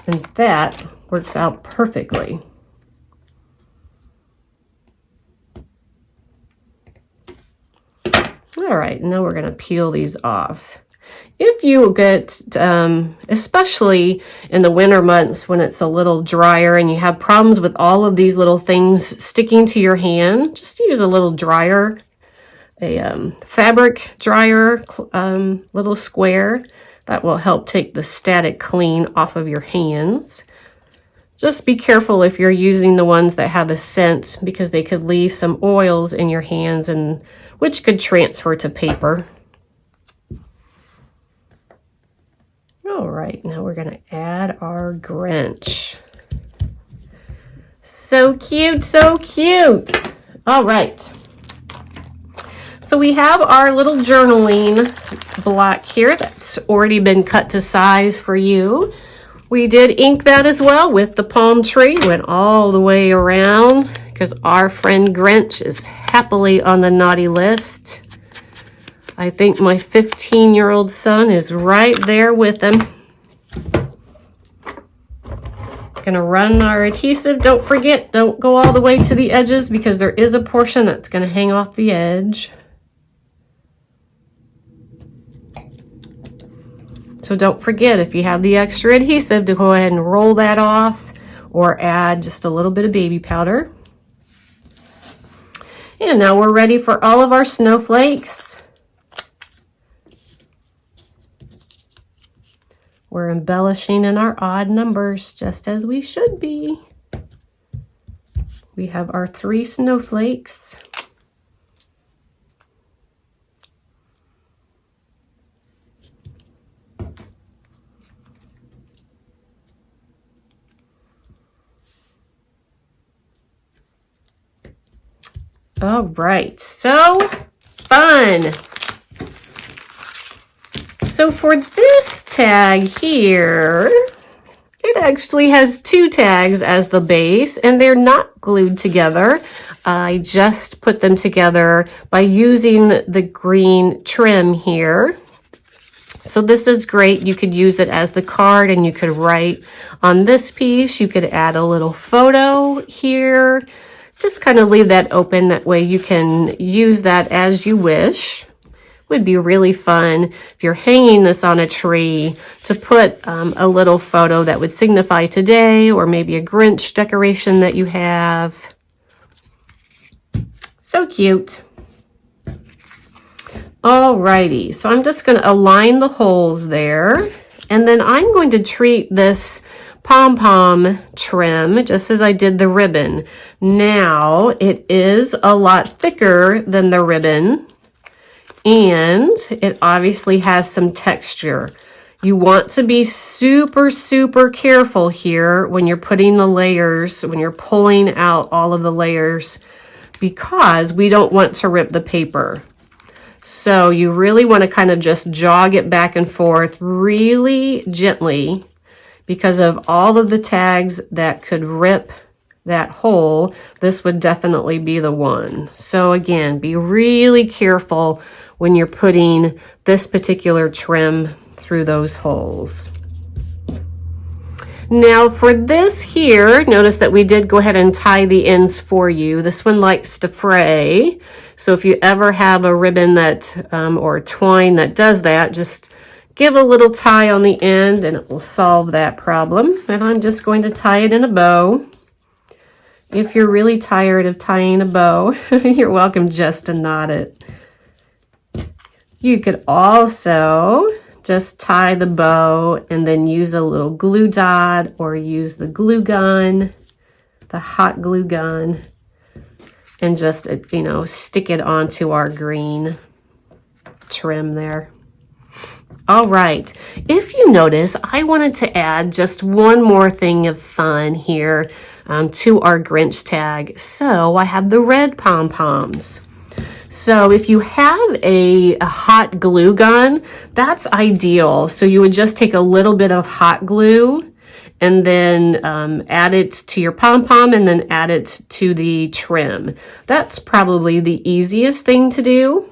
and that works out perfectly. All right, now we're going to peel these off. If you get, especially in the winter months when it's a little drier and you have problems with all of these little things sticking to your hand, just use a little dryer, a fabric dryer, little square. That will help take the static clean off of your hands. Just be careful if you're using the ones that have a scent because they could leave some oils in your hands, and which could transfer to paper. All right, now we're going to add our Grinch. So cute, so cute. All right. So we have our little journaling block here that's already been cut to size for you. We did ink that as well with the palm tree. Went all the way around because our friend Grinch is happily on the naughty list. I think my 15-year-old son is right there with him. Gonna run our adhesive. Don't forget, don't go all the way to the edges because there is a portion that's gonna hang off the edge. So don't forget, if you have the extra adhesive, to go ahead and roll that off or add just a little bit of baby powder. And now we're ready for all of our snowflakes. We're embellishing in our odd numbers, just as we should be. We have our 3 snowflakes. All right, so fun. So for this tag here, it actually has 2 tags as the base, and they're not glued together. I just put them together by using the green trim here. So this is great. You could use it as the card, and you could write on this piece. You could add a little photo here. Just kind of leave that open. That way you can use that as you wish. Would be really fun if you're hanging this on a tree to put a little photo that would signify today, or maybe a Grinch decoration that you have. So cute. Alrighty, so I'm just going to align the holes there, and then I'm going to treat this pom-pom trim just as I did the ribbon. Now it is a lot thicker than the ribbon, and it obviously has some texture. You want to be super, super careful here when you're putting the layers, when you're pulling out all of the layers, because we don't want to rip the paper. So you really want to kind of just jog it back and forth really gently, because of all of the tags that could rip that hole. This would definitely be the one. So again, be really careful when you're putting this particular trim through those holes. Now for this here, notice that we did go ahead and tie the ends for you. This one likes to fray. So if you ever have a ribbon that, or twine that does that, just give a little tie on the end and it will solve that problem. And I'm just going to tie it in a bow. If you're really tired of tying a bow, you're welcome just to knot it. You could also just tie the bow and then use a little glue dot, or use the glue gun, the hot glue gun, and just, stick it onto our green trim there. All right, if you notice, I wanted to add just one more thing of fun here to our Grinch tag. So I have the red pom-poms. So if you have a hot glue gun, that's ideal. So you would just take a little bit of hot glue and then add it to your pom-pom, and then add it to the trim. That's probably the easiest thing to do.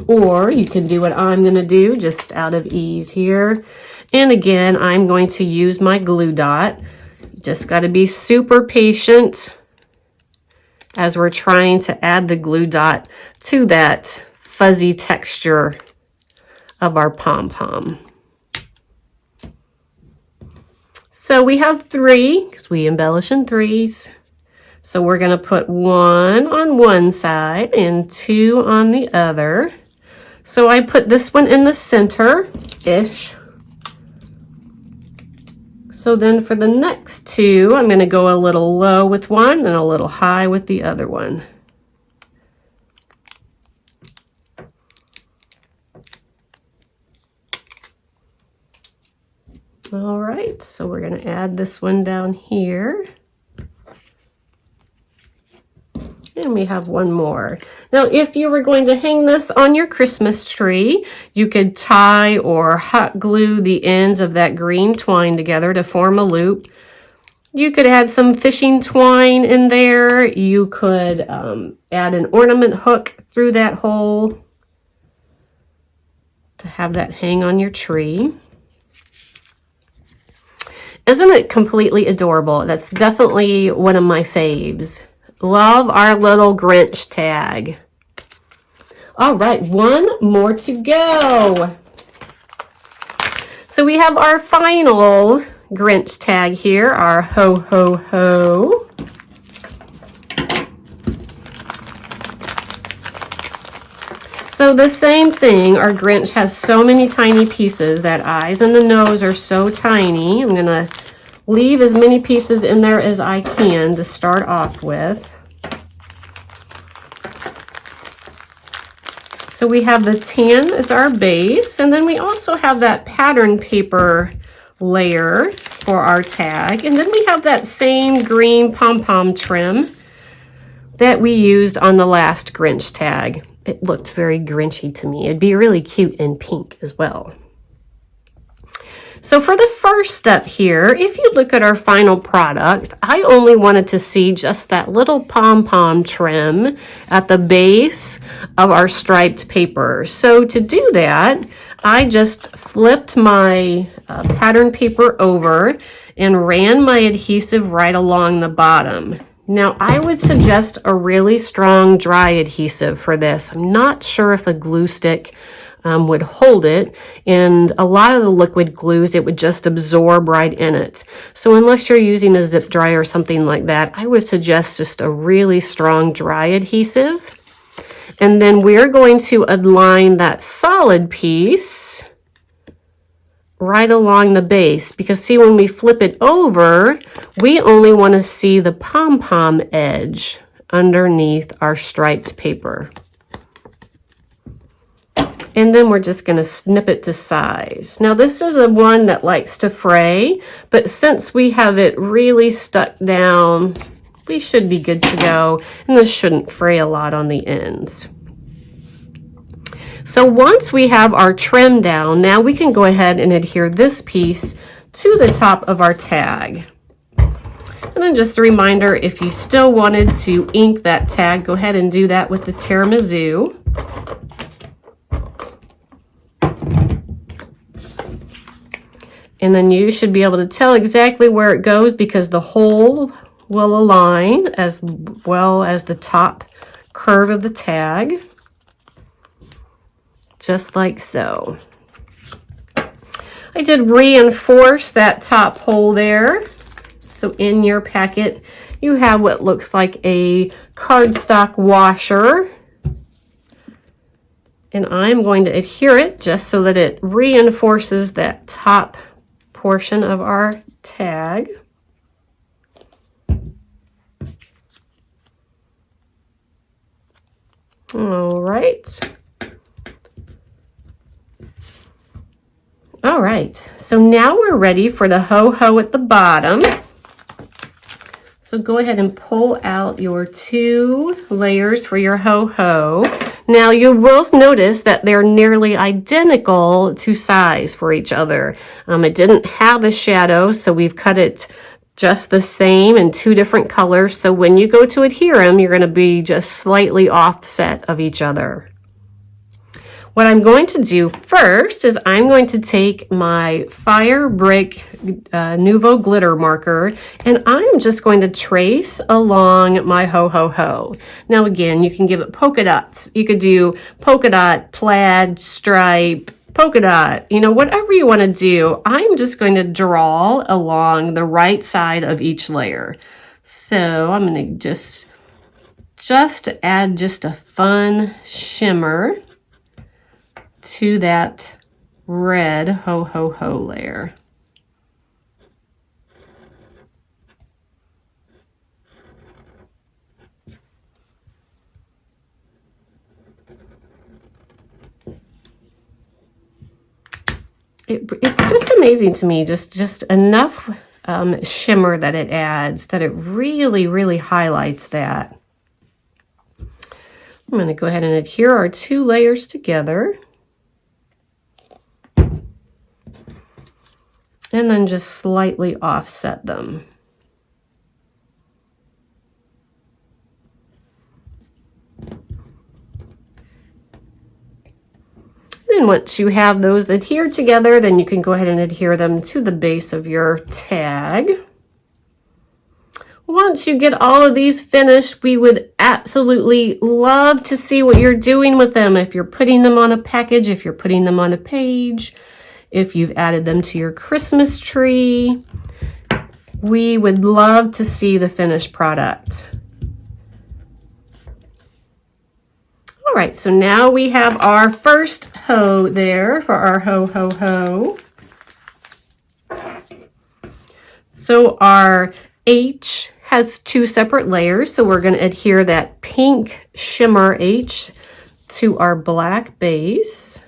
Or you can do what I'm going to do, just out of ease here. And again, I'm going to use my glue dot. You just got to be super patient as we're trying to add the glue dot to that fuzzy texture of our pom-pom. So we have 3, because we embellish in 3s. So we're going to put 1 on one side and 2 on the other. So I put this one in the center-ish. So then for the next 2, I'm going to go a little low with one and a little high with the other one. All right, so we're going to add this one down here. And we have one more. Now, if you were going to hang this on your Christmas tree, you could tie or hot glue the ends of that green twine together to form a loop. You could add some fishing twine in there. You could add an ornament hook through that hole. to have that hang on your tree. Isn't it completely adorable? That's definitely one of my faves. Love our little Grinch tag. All right, one more to go. So we have our final Grinch tag here, our ho ho ho. So the same thing, our Grinch has so many tiny pieces. That eyes and the nose are so tiny. I'm gonna leave as many pieces in there as I can to start off with. So we have the tan as our base, and then we also have that pattern paper layer for our tag. And then we have that same green pom-pom trim that we used on the last Grinch tag. It looked very Grinchy to me. It'd be really cute in pink as well. So for the first step here, if you look at our final product, I only wanted to see just that little pom-pom trim at the base of our striped paper. So to do that, I just flipped my pattern paper over and ran my adhesive right along the bottom. Now, I would suggest a really strong dry adhesive for this. I'm not sure if a glue stick would hold it, and a lot of the liquid glues, it would just absorb right in it. So unless you're using a zip dryer or something like that, I would suggest just a really strong dry adhesive. And then we're going to align that solid piece right along the base, because see, when we flip it over, we only want to see the pom-pom edge underneath our striped paper. And then we're just going to snip it to size. Now this is a one that likes to fray, but since we have it really stuck down, we should be good to go, and this shouldn't fray a lot on the ends. So once we have our trim down, now we can go ahead and adhere this piece to the top of our tag. And then just a reminder, if you still wanted to ink that tag, go ahead and do that with the tiramisu. And then you should be able to tell exactly where it goes, because the hole will align as well as the top curve of the tag. Just like so. I did reinforce that top hole there. So in your packet, you have what looks like a cardstock washer. And I'm going to adhere it just so that it reinforces that top portion of our tag. All right. All right, so now we're ready for the ho-ho at the bottom. So go ahead and pull out your 2 layers for your ho-ho. Now you will notice that they're nearly identical to size for each other. It didn't have a shadow, so we've cut it just the same in 2 different colors. So when you go to adhere them, you're going to be just slightly offset of each other. What I'm going to do first is I'm going to take my Fire Brick Nouveau glitter marker, and I'm just going to trace along my ho-ho-ho. Now again, you can give it polka dots. You could do polka dot, plaid, stripe, polka dot, you know, whatever you want to do. I'm just going to draw along the right side of each layer. So I'm going to just add just a fun shimmer to that red ho-ho-ho layer. It's just amazing to me, just enough shimmer that it adds, that it really, really highlights that. I'm going to go ahead and adhere our 2 layers together. And then just slightly offset them. And once you have those adhered together, then you can go ahead and adhere them to the base of your tag. Once you get all of these finished, we would absolutely love to see what you're doing with them. If you're putting them on a package, if you're putting them on a page, if you've added them to your Christmas tree, we would love to see the finished product. All right, so now we have our first hoe there for our ho, ho, ho. So our H has two separate layers, so we're going to adhere that pink shimmer H to our black base.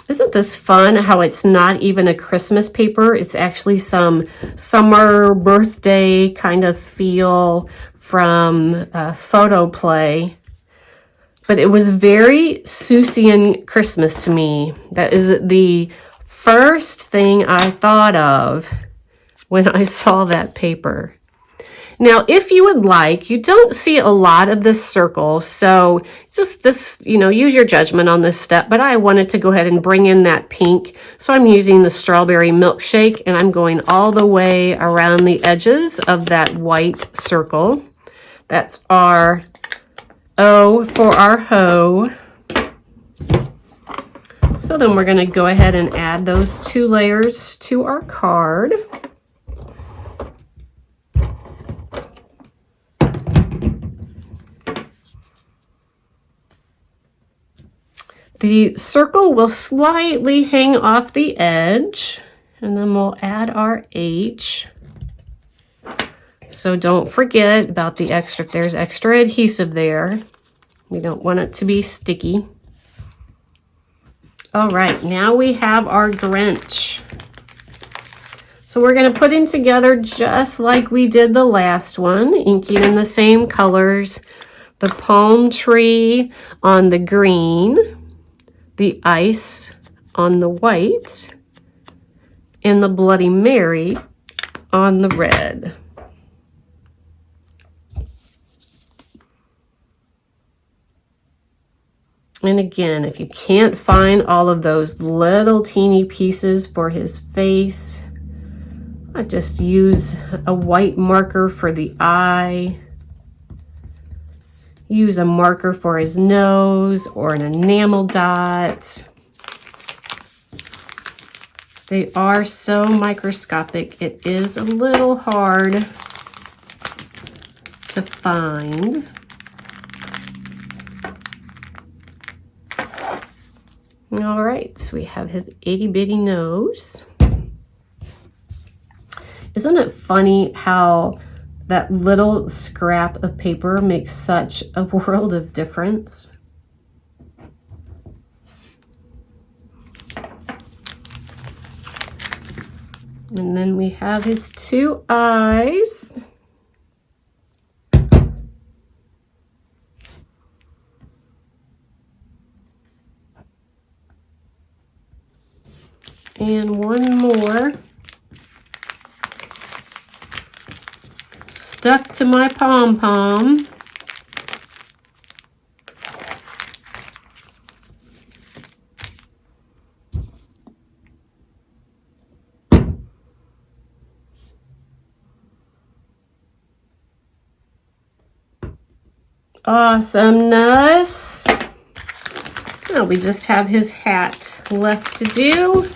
Isn't this fun how it's not even a Christmas paper? It's actually some summer birthday kind of feel from Photo Play. But it was very Seussian Christmas to me. That is the first thing I thought of when I saw that paper. Now, if you would like, you don't see a lot of this circle, so just this, use your judgment on this step, but I wanted to go ahead and bring in that pink. So I'm using the strawberry milkshake, and I'm going all the way around the edges of that white circle. That's our O for our hoe. So then we're going to go ahead and add those two layers to our card. The circle will slightly hang off the edge, and then we'll add our H. So don't forget about the extra, if there's extra adhesive there. We don't want it to be sticky. All right, now we have our Grinch. So we're going to put him together just like we did the last one, inking in the same colors. The palm tree on the green, the ice on the white, and the Bloody Mary on the red. And again, if you can't find all of those little teeny pieces for his face, I just use a white marker for the eye. Use a marker for his nose or an enamel dot. They are so microscopic, it is a little hard to find. All right, so we have his itty bitty nose. Isn't it funny how that little scrap of paper makes such a world of difference? And then we have his two eyes. And one more. Stuck to my pom-pom. Awesomeness. Now we just have his hat left to do.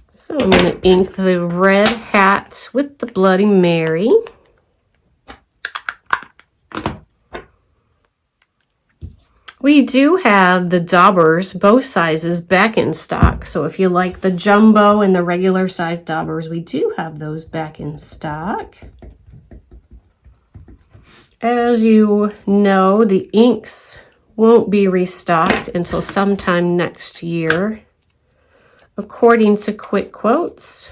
So I'm going to ink the red hat with the Bloody Mary. We do have the daubers, both sizes, back in stock. So if you like the jumbo and the regular size daubers, we do have those back in stock. As you know, the inks won't be restocked until sometime next year, according to Quick Quotes.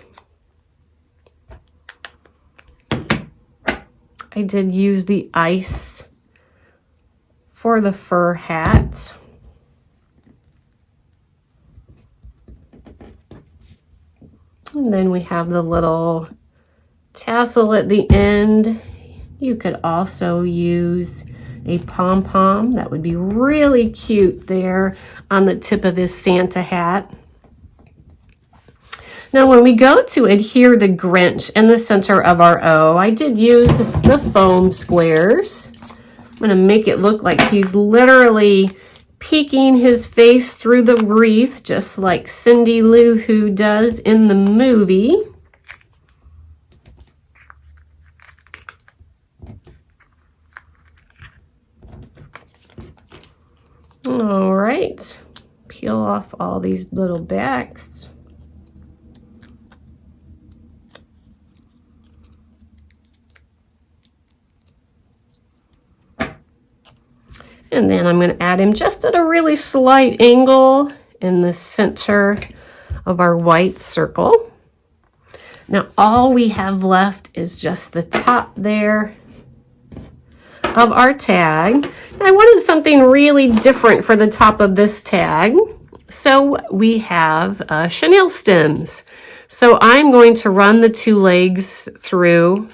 I did use the ice for the fur hat. And then we have the little tassel at the end. You could also use a pom-pom. That would be really cute there on the tip of his Santa hat. Now, when we go to adhere the Grinch in the center of our O, I did use the foam squares. I'm going to make it look like he's literally peeking his face through the wreath, just like Cindy Lou Who does in the movie. All right, peel off all these little backs. And then I'm going to add him just at a really slight angle in the center of our white circle. Now all we have left is just the top there of our tag. I wanted something really different for the top of this tag. So we have chenille stems. So I'm going to run the 2 legs through,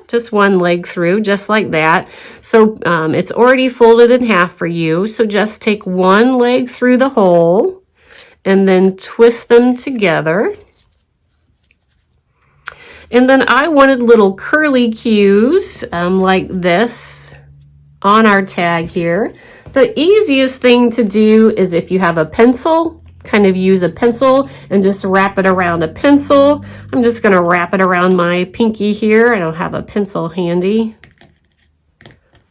just one leg through, just like that. So it's already folded in half for you. So just take one leg through the hole and then twist them together. And then I wanted little curly cues like this on our tag here. The easiest thing to do is if you have a pencil, kind of use a pencil and just wrap it around a pencil. I'm just going to wrap it around my pinky here. I don't have a pencil handy.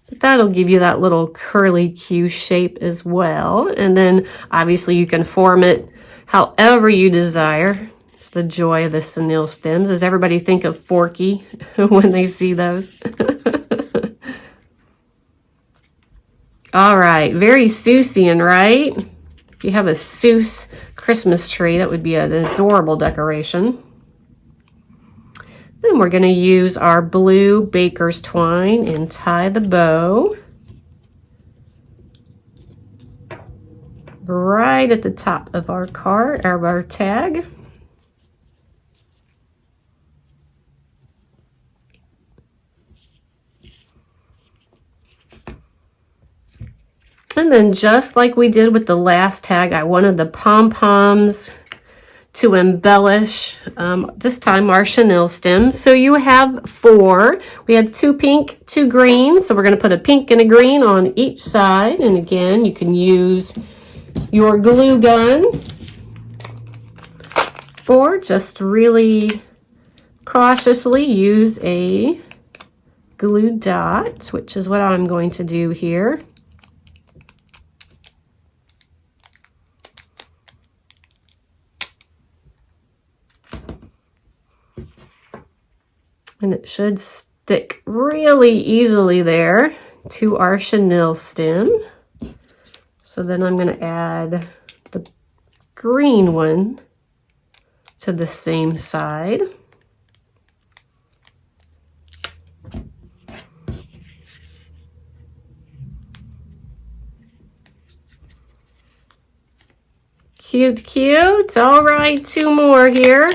But that'll give you that little curly Q shape as well. And then obviously you can form it however you desire. It's the joy of the chenille stems. Does everybody think of Forky when they see those? All right, very Seussian, right? If you have a Seuss Christmas tree, that would be an adorable decoration. Then we're going to use our blue baker's twine and tie the bow right at the top of our card, or our tag. And then just like we did with the last tag, I wanted the pom-poms to embellish, this time our chenille stems. So you have 4. We had 2 pink, 2 green. So we're going to put a pink and a green on each side. And again, you can use your glue gun or just really cautiously use a glue dot, which is what I'm going to do here. And it should stick really easily there to our chenille stem. So then I'm going to add the green one to the same side. Cute, cute. All right, 2 more here.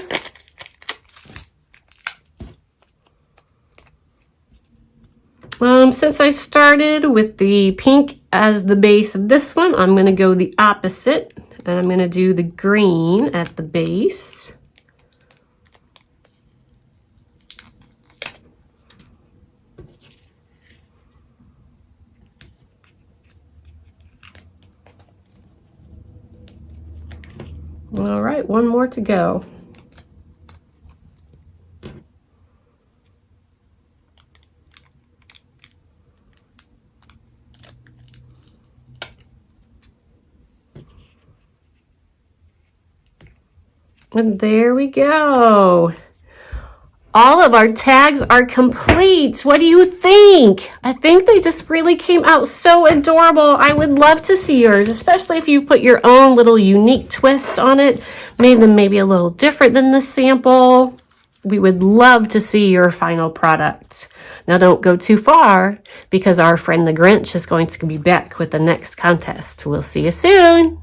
Since I started with the pink as the base of this one, I'm going to go the opposite, and I'm going to do the green at the base. All right, 1 more to go. And there we go. All of our tags are complete. What do you think? I think they just really came out so adorable. I would love to see yours, especially if you put your own little unique twist on it. Made them maybe a little different than the sample. We would love to see your final product. Now don't go too far because our friend the Grinch is going to be back with the next contest. We'll see you soon.